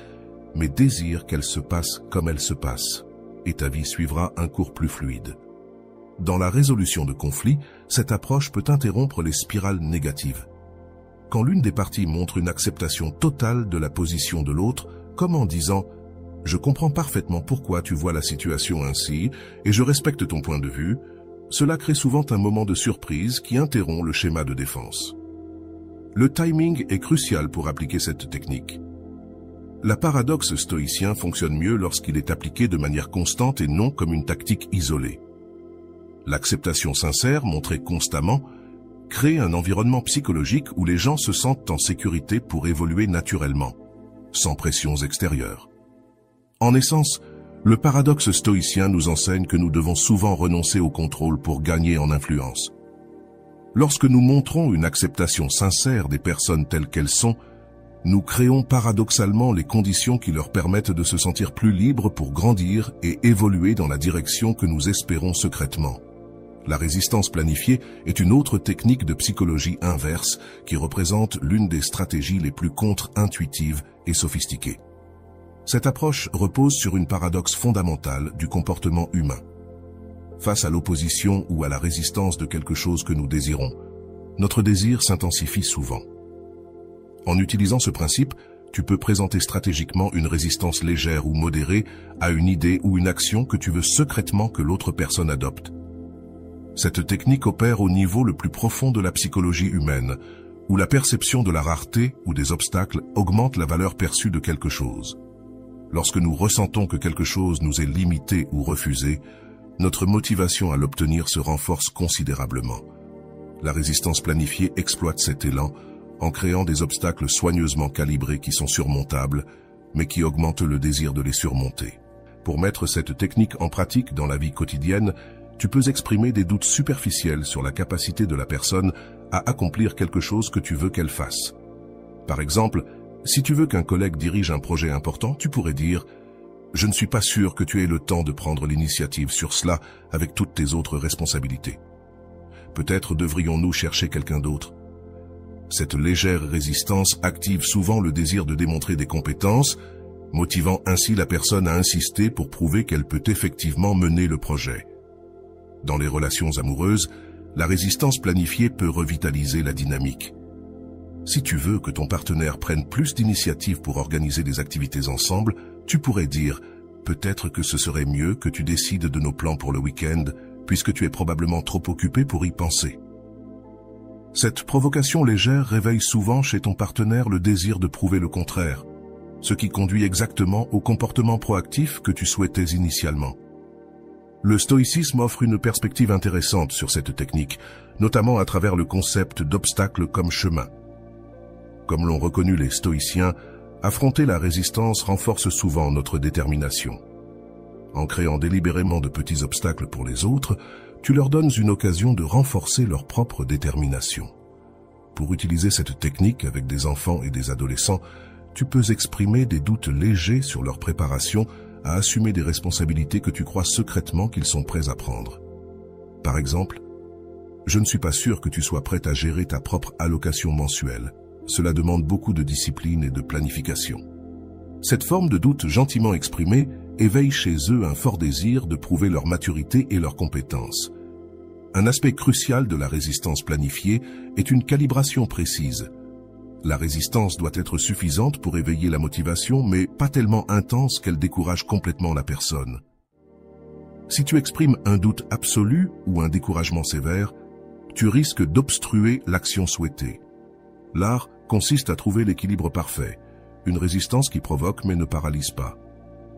mais désire qu'elles se passent comme elles se passent, et ta vie suivra un cours plus fluide. Dans la résolution de conflits, cette approche peut interrompre les spirales négatives. Quand l'une des parties montre une acceptation totale de la position de l'autre, comme en disant « Je comprends parfaitement pourquoi tu vois la situation ainsi et je respecte ton point de vue », cela crée souvent un moment de surprise qui interrompt le schéma de défense. Le timing est crucial pour appliquer cette technique. La paradoxe stoïcien fonctionne mieux lorsqu'il est appliqué de manière constante et non comme une tactique isolée. L'acceptation sincère, montrée constamment, crée un environnement psychologique où les gens se sentent en sécurité pour évoluer naturellement, sans pressions extérieures. En essence, le paradoxe stoïcien nous enseigne que nous devons souvent renoncer au contrôle pour gagner en influence. Lorsque nous montrons une acceptation sincère des personnes telles qu'elles sont, nous créons paradoxalement les conditions qui leur permettent de se sentir plus libres pour grandir et évoluer dans la direction que nous espérons secrètement. La résistance planifiée est une autre technique de psychologie inverse qui représente l'une des stratégies les plus contre-intuitives et sophistiquées. Cette approche repose sur une paradoxe fondamentale du comportement humain. Face à l'opposition ou à la résistance de quelque chose que nous désirons, notre désir s'intensifie souvent. En utilisant ce principe, tu peux présenter stratégiquement une résistance légère ou modérée à une idée ou une action que tu veux secrètement que l'autre personne adopte. Cette technique opère au niveau le plus profond de la psychologie humaine, où la perception de la rareté ou des obstacles augmente la valeur perçue de quelque chose. Lorsque nous ressentons que quelque chose nous est limité ou refusé, notre motivation à l'obtenir se renforce considérablement. La résistance planifiée exploite cet élan en créant des obstacles soigneusement calibrés qui sont surmontables, mais qui augmentent le désir de les surmonter. Pour mettre cette technique en pratique dans la vie quotidienne, tu peux exprimer des doutes superficiels sur la capacité de la personne à accomplir quelque chose que tu veux qu'elle fasse. Par exemple, si tu veux qu'un collègue dirige un projet important, tu pourrais dire « Je ne suis pas sûr que tu aies le temps de prendre l'initiative sur cela avec toutes tes autres responsabilités. Peut-être devrions-nous chercher quelqu'un d'autre ?» Cette légère résistance active souvent le désir de démontrer des compétences, motivant ainsi la personne à insister pour prouver qu'elle peut effectivement mener le projet. Dans les relations amoureuses, la résistance planifiée peut revitaliser la dynamique. Si tu veux que ton partenaire prenne plus d'initiative pour organiser des activités ensemble, tu pourrais dire « Peut-être que ce serait mieux que tu décides de nos plans pour le week-end, puisque tu es probablement trop occupé pour y penser. » Cette provocation légère réveille souvent chez ton partenaire le désir de prouver le contraire, ce qui conduit exactement au comportement proactif que tu souhaitais initialement. Le stoïcisme offre une perspective intéressante sur cette technique, notamment à travers le concept d'obstacle comme chemin. Comme l'ont reconnu les stoïciens, affronter la résistance renforce souvent notre détermination. En créant délibérément de petits obstacles pour les autres, tu leur donnes une occasion de renforcer leur propre détermination. Pour utiliser cette technique avec des enfants et des adolescents, tu peux exprimer des doutes légers sur leur préparation à assumer des responsabilités que tu crois secrètement qu'ils sont prêts à prendre. Par exemple, « Je ne suis pas sûr que tu sois prête à gérer ta propre allocation mensuelle. Cela demande beaucoup de discipline et de planification. » Cette forme de doute gentiment exprimée éveille chez eux un fort désir de prouver leur maturité et leurs compétences. Un aspect crucial de la résistance planifiée est une calibration précise. La résistance doit être suffisante pour éveiller la motivation, mais pas tellement intense qu'elle décourage complètement la personne. Si tu exprimes un doute absolu ou un découragement sévère, tu risques d'obstruer l'action souhaitée. L'art consiste à trouver l'équilibre parfait, une résistance qui provoque mais ne paralyse pas.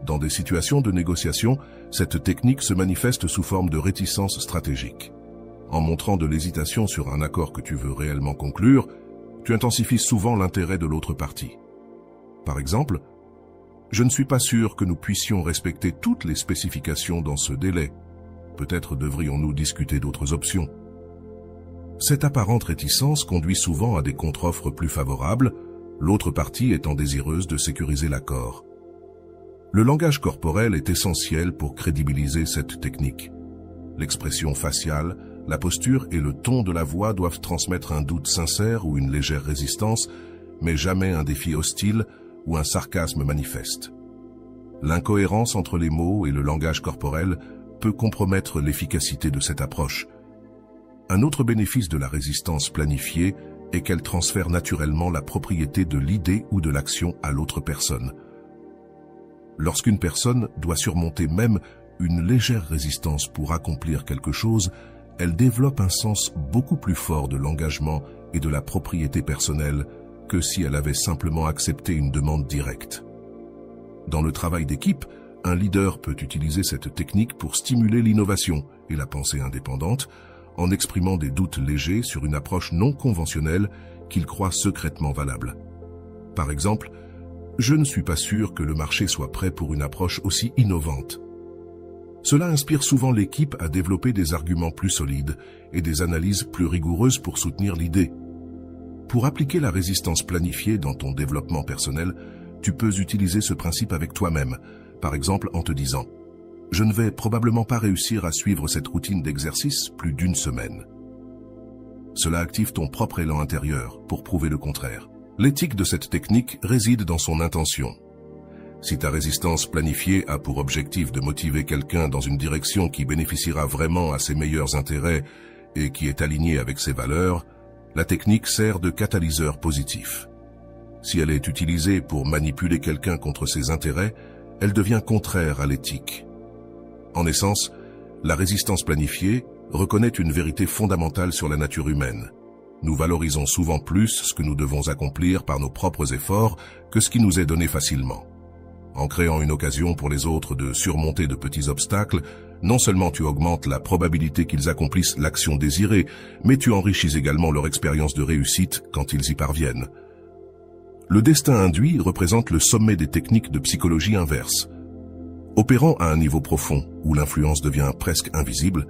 Dans des situations de négociation, cette technique se manifeste sous forme de réticence stratégique. En montrant de l'hésitation sur un accord que tu veux réellement conclure, tu intensifies souvent l'intérêt de l'autre partie. Par exemple, « Je ne suis pas sûr que nous puissions respecter toutes les spécifications dans ce délai. Peut-être devrions-nous discuter d'autres options. » Cette apparente réticence conduit souvent à des contre-offres plus favorables, l'autre partie étant désireuse de sécuriser l'accord. Le langage corporel est essentiel pour crédibiliser cette technique. L'expression faciale, la posture et le ton de la voix doivent transmettre un doute sincère ou une légère résistance, mais jamais un défi hostile ou un sarcasme manifeste. L'incohérence entre les mots et le langage corporel peut compromettre l'efficacité de cette approche. Un autre bénéfice de la résistance planifiée est qu'elle transfère naturellement la propriété de l'idée ou de l'action à l'autre personne. Lorsqu'une personne doit surmonter même une légère résistance pour accomplir quelque chose, elle développe un sens beaucoup plus fort de l'engagement et de la propriété personnelle que si elle avait simplement accepté une demande directe. Dans le travail d'équipe, un leader peut utiliser cette technique pour stimuler l'innovation et la pensée indépendante en exprimant des doutes légers sur une approche non conventionnelle qu'il croit secrètement valable. Par exemple, « Je ne suis pas sûr que le marché soit prêt pour une approche aussi innovante. » Cela inspire souvent l'équipe à développer des arguments plus solides et des analyses plus rigoureuses pour soutenir l'idée. Pour appliquer la résistance planifiée dans ton développement personnel, tu peux utiliser ce principe avec toi-même, par exemple en te disant « Je ne vais probablement pas réussir à suivre cette routine d'exercice plus d'une semaine. » Cela active ton propre élan intérieur pour prouver le contraire. L'éthique de cette technique réside dans son intention. Si ta résistance planifiée a pour objectif de motiver quelqu'un dans une direction qui bénéficiera vraiment à ses meilleurs intérêts et qui est alignée avec ses valeurs, la technique sert de catalyseur positif. Si elle est utilisée pour manipuler quelqu'un contre ses intérêts, elle devient contraire à l'éthique. En essence, la résistance planifiée reconnaît une vérité fondamentale sur la nature humaine. Nous valorisons souvent plus ce que nous devons accomplir par nos propres efforts que ce qui nous est donné facilement. En créant une occasion pour les autres de surmonter de petits obstacles, non seulement tu augmentes la probabilité qu'ils accomplissent l'action désirée, mais tu enrichis également leur expérience de réussite quand ils y parviennent. Le destin induit représente le sommet des techniques de psychologie inverse. Opérant à un niveau profond, où l'influence devient presque invisible,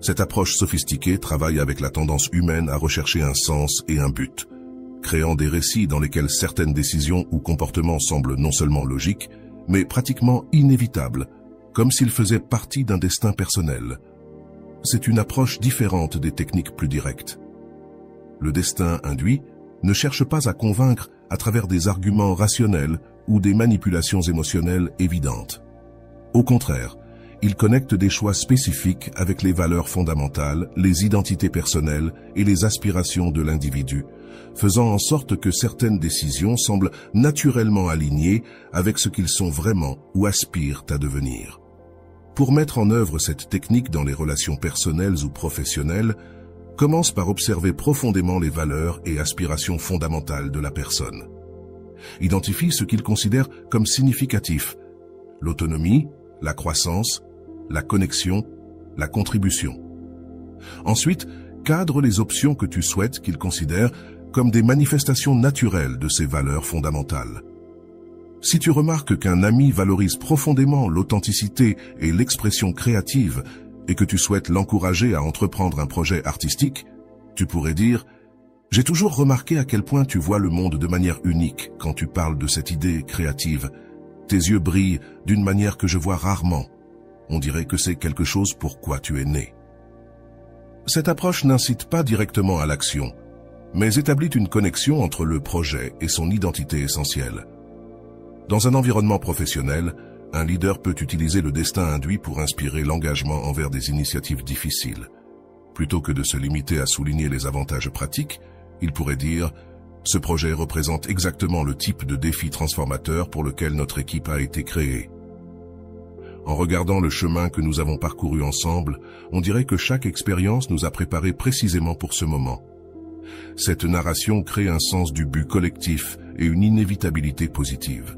cette approche sophistiquée travaille avec la tendance humaine à rechercher un sens et un but, créant des récits dans lesquels certaines décisions ou comportements semblent non seulement logiques, mais pratiquement inévitables, comme s'ils faisaient partie d'un destin personnel. C'est une approche différente des techniques plus directes. Le destin induit ne cherche pas à convaincre à travers des arguments rationnels ou des manipulations émotionnelles évidentes. Au contraire, il connecte des choix spécifiques avec les valeurs fondamentales, les identités personnelles et les aspirations de l'individu, faisant en sorte que certaines décisions semblent naturellement alignées avec ce qu'ils sont vraiment ou aspirent à devenir. Pour mettre en œuvre cette technique dans les relations personnelles ou professionnelles, commence par observer profondément les valeurs et aspirations fondamentales de la personne. Identifie ce qu'il considère comme significatif: l'autonomie, la croissance, la connexion, la contribution. Ensuite, cadre les options que tu souhaites qu'il considère comme des manifestations naturelles de ces valeurs fondamentales. Si tu remarques qu'un ami valorise profondément l'authenticité et l'expression créative et que tu souhaites l'encourager à entreprendre un projet artistique, tu pourrais dire « J'ai toujours remarqué à quel point tu vois le monde de manière unique quand tu parles de cette idée créative. Tes yeux brillent d'une manière que je vois rarement. On dirait que c'est quelque chose pour quoi tu es né. » Cette approche n'incite pas directement à l'action, mais établit une connexion entre le projet et son identité essentielle. Dans un environnement professionnel, un leader peut utiliser le destin induit pour inspirer l'engagement envers des initiatives difficiles. Plutôt que de se limiter à souligner les avantages pratiques, il pourrait dire « Ce projet représente exactement le type de défi transformateur pour lequel notre équipe a été créée. En regardant le chemin que nous avons parcouru ensemble, on dirait que chaque expérience nous a préparés précisément pour ce moment. Cette narration crée un sens du but collectif et une inévitabilité positive.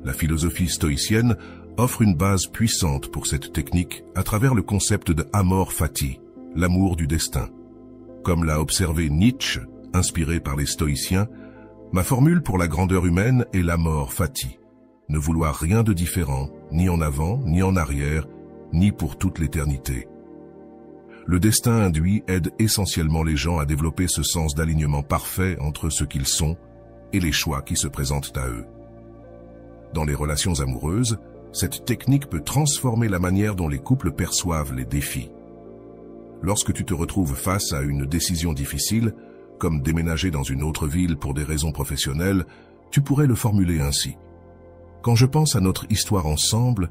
La philosophie stoïcienne offre une base puissante pour cette technique à travers le concept de amor fati, l'amour du destin. Comme l'a observé Nietzsche, inspiré par les stoïciens, ma formule pour la grandeur humaine est l'amor fati, ne vouloir rien de différent, ni en avant, ni en arrière, ni pour toute l'éternité. Le destin induit aide essentiellement les gens à développer ce sens d'alignement parfait entre ce qu'ils sont et les choix qui se présentent à eux. Dans les relations amoureuses, cette technique peut transformer la manière dont les couples perçoivent les défis. Lorsque tu te retrouves face à une décision difficile, comme déménager dans une autre ville pour des raisons professionnelles, tu pourrais le formuler ainsi. Quand je pense à notre histoire ensemble,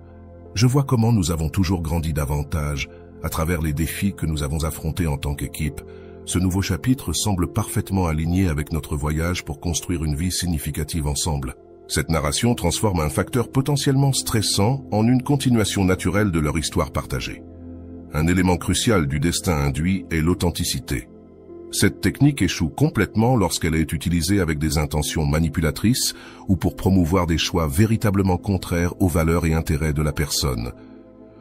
je vois comment nous avons toujours grandi davantage à travers les défis que nous avons affrontés en tant qu'équipe. Ce nouveau chapitre semble parfaitement aligné avec notre voyage pour construire une vie significative ensemble. Cette narration transforme un facteur potentiellement stressant en une continuation naturelle de leur histoire partagée. Un élément crucial du destin induit est l'authenticité. Cette technique échoue complètement lorsqu'elle est utilisée avec des intentions manipulatrices ou pour promouvoir des choix véritablement contraires aux valeurs et intérêts de la personne.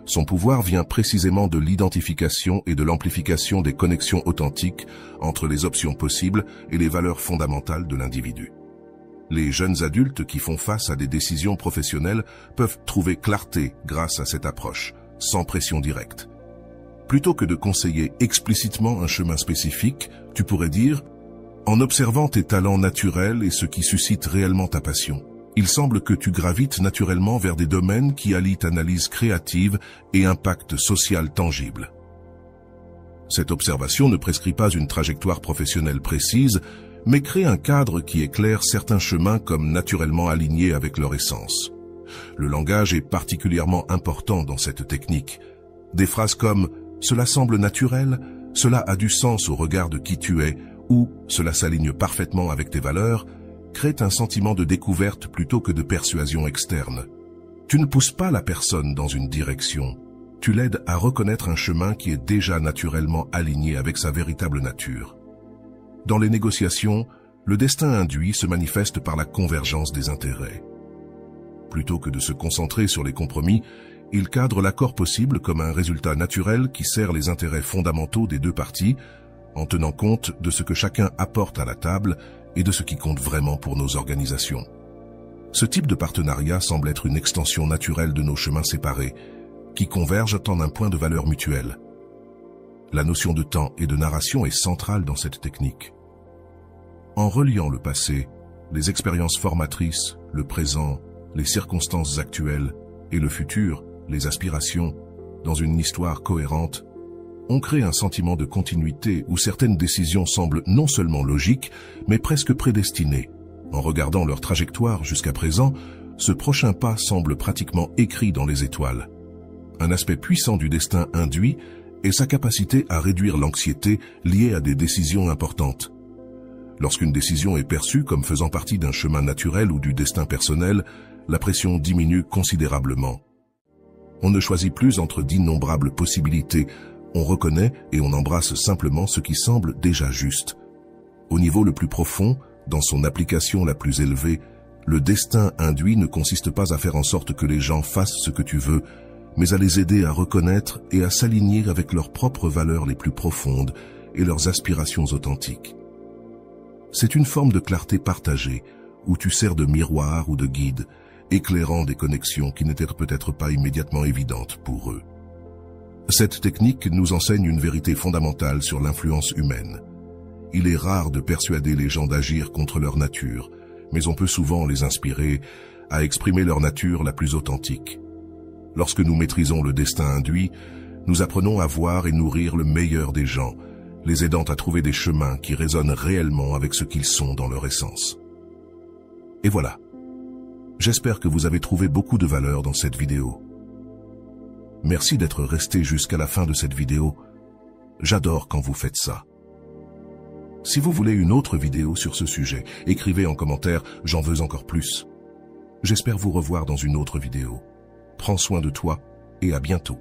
Son pouvoir vient précisément de l'identification et de l'amplification des connexions authentiques entre les options possibles et les valeurs fondamentales de l'individu. Les jeunes adultes qui font face à des décisions professionnelles peuvent trouver clarté grâce à cette approche, sans pression directe. Plutôt que de conseiller explicitement un chemin spécifique, tu pourrais dire « En observant tes talents naturels et ce qui suscite réellement ta passion, il semble que tu gravites naturellement vers des domaines qui allient analyse créative et impact social tangible. » Cette observation ne prescrit pas une trajectoire professionnelle précise, mais crée un cadre qui éclaire certains chemins comme naturellement alignés avec leur essence. Le langage est particulièrement important dans cette technique. Des phrases comme « cela semble naturel »,« cela a du sens au regard de qui tu es » ou « cela s'aligne parfaitement avec tes valeurs » créent un sentiment de découverte plutôt que de persuasion externe. Tu ne pousses pas la personne dans une direction, tu l'aides à reconnaître un chemin qui est déjà naturellement aligné avec sa véritable nature. Dans les négociations, le destin induit se manifeste par la convergence des intérêts. Plutôt que de se concentrer sur les compromis, il cadre l'accord possible comme un résultat naturel qui sert les intérêts fondamentaux des deux parties, en tenant compte de ce que chacun apporte à la table et de ce qui compte vraiment pour nos organisations. Ce type de partenariat semble être une extension naturelle de nos chemins séparés, qui convergent en un point de valeur mutuel. La notion de temps et de narration est centrale dans cette technique. En reliant le passé, les expériences formatrices, le présent, les circonstances actuelles et le futur, les aspirations, dans une histoire cohérente, on crée un sentiment de continuité où certaines décisions semblent non seulement logiques, mais presque prédestinées. En regardant leur trajectoire jusqu'à présent, ce prochain pas semble pratiquement écrit dans les étoiles. Un aspect puissant du destin induit est sa capacité à réduire l'anxiété liée à des décisions importantes. Lorsqu'une décision est perçue comme faisant partie d'un chemin naturel ou du destin personnel, la pression diminue considérablement. On ne choisit plus entre d'innombrables possibilités, on reconnaît et on embrasse simplement ce qui semble déjà juste. Au niveau le plus profond, dans son application la plus élevée, le destin induit ne consiste pas à faire en sorte que les gens fassent ce que tu veux, mais à les aider à reconnaître et à s'aligner avec leurs propres valeurs les plus profondes et leurs aspirations authentiques. C'est une forme de clarté partagée, où tu sers de miroir ou de guide, éclairant des connexions qui n'étaient peut-être pas immédiatement évidentes pour eux. Cette technique nous enseigne une vérité fondamentale sur l'influence humaine. Il est rare de persuader les gens d'agir contre leur nature, mais on peut souvent les inspirer à exprimer leur nature la plus authentique. Lorsque nous maîtrisons le destin induit, nous apprenons à voir et nourrir le meilleur des gens, les aidant à trouver des chemins qui résonnent réellement avec ce qu'ils sont dans leur essence. Et voilà. J'espère que vous avez trouvé beaucoup de valeur dans cette vidéo. Merci d'être resté jusqu'à la fin de cette vidéo. J'adore quand vous faites ça. Si vous voulez une autre vidéo sur ce sujet, écrivez en commentaire « J'en veux encore plus ». J'espère vous revoir dans une autre vidéo. Prends soin de toi et à bientôt.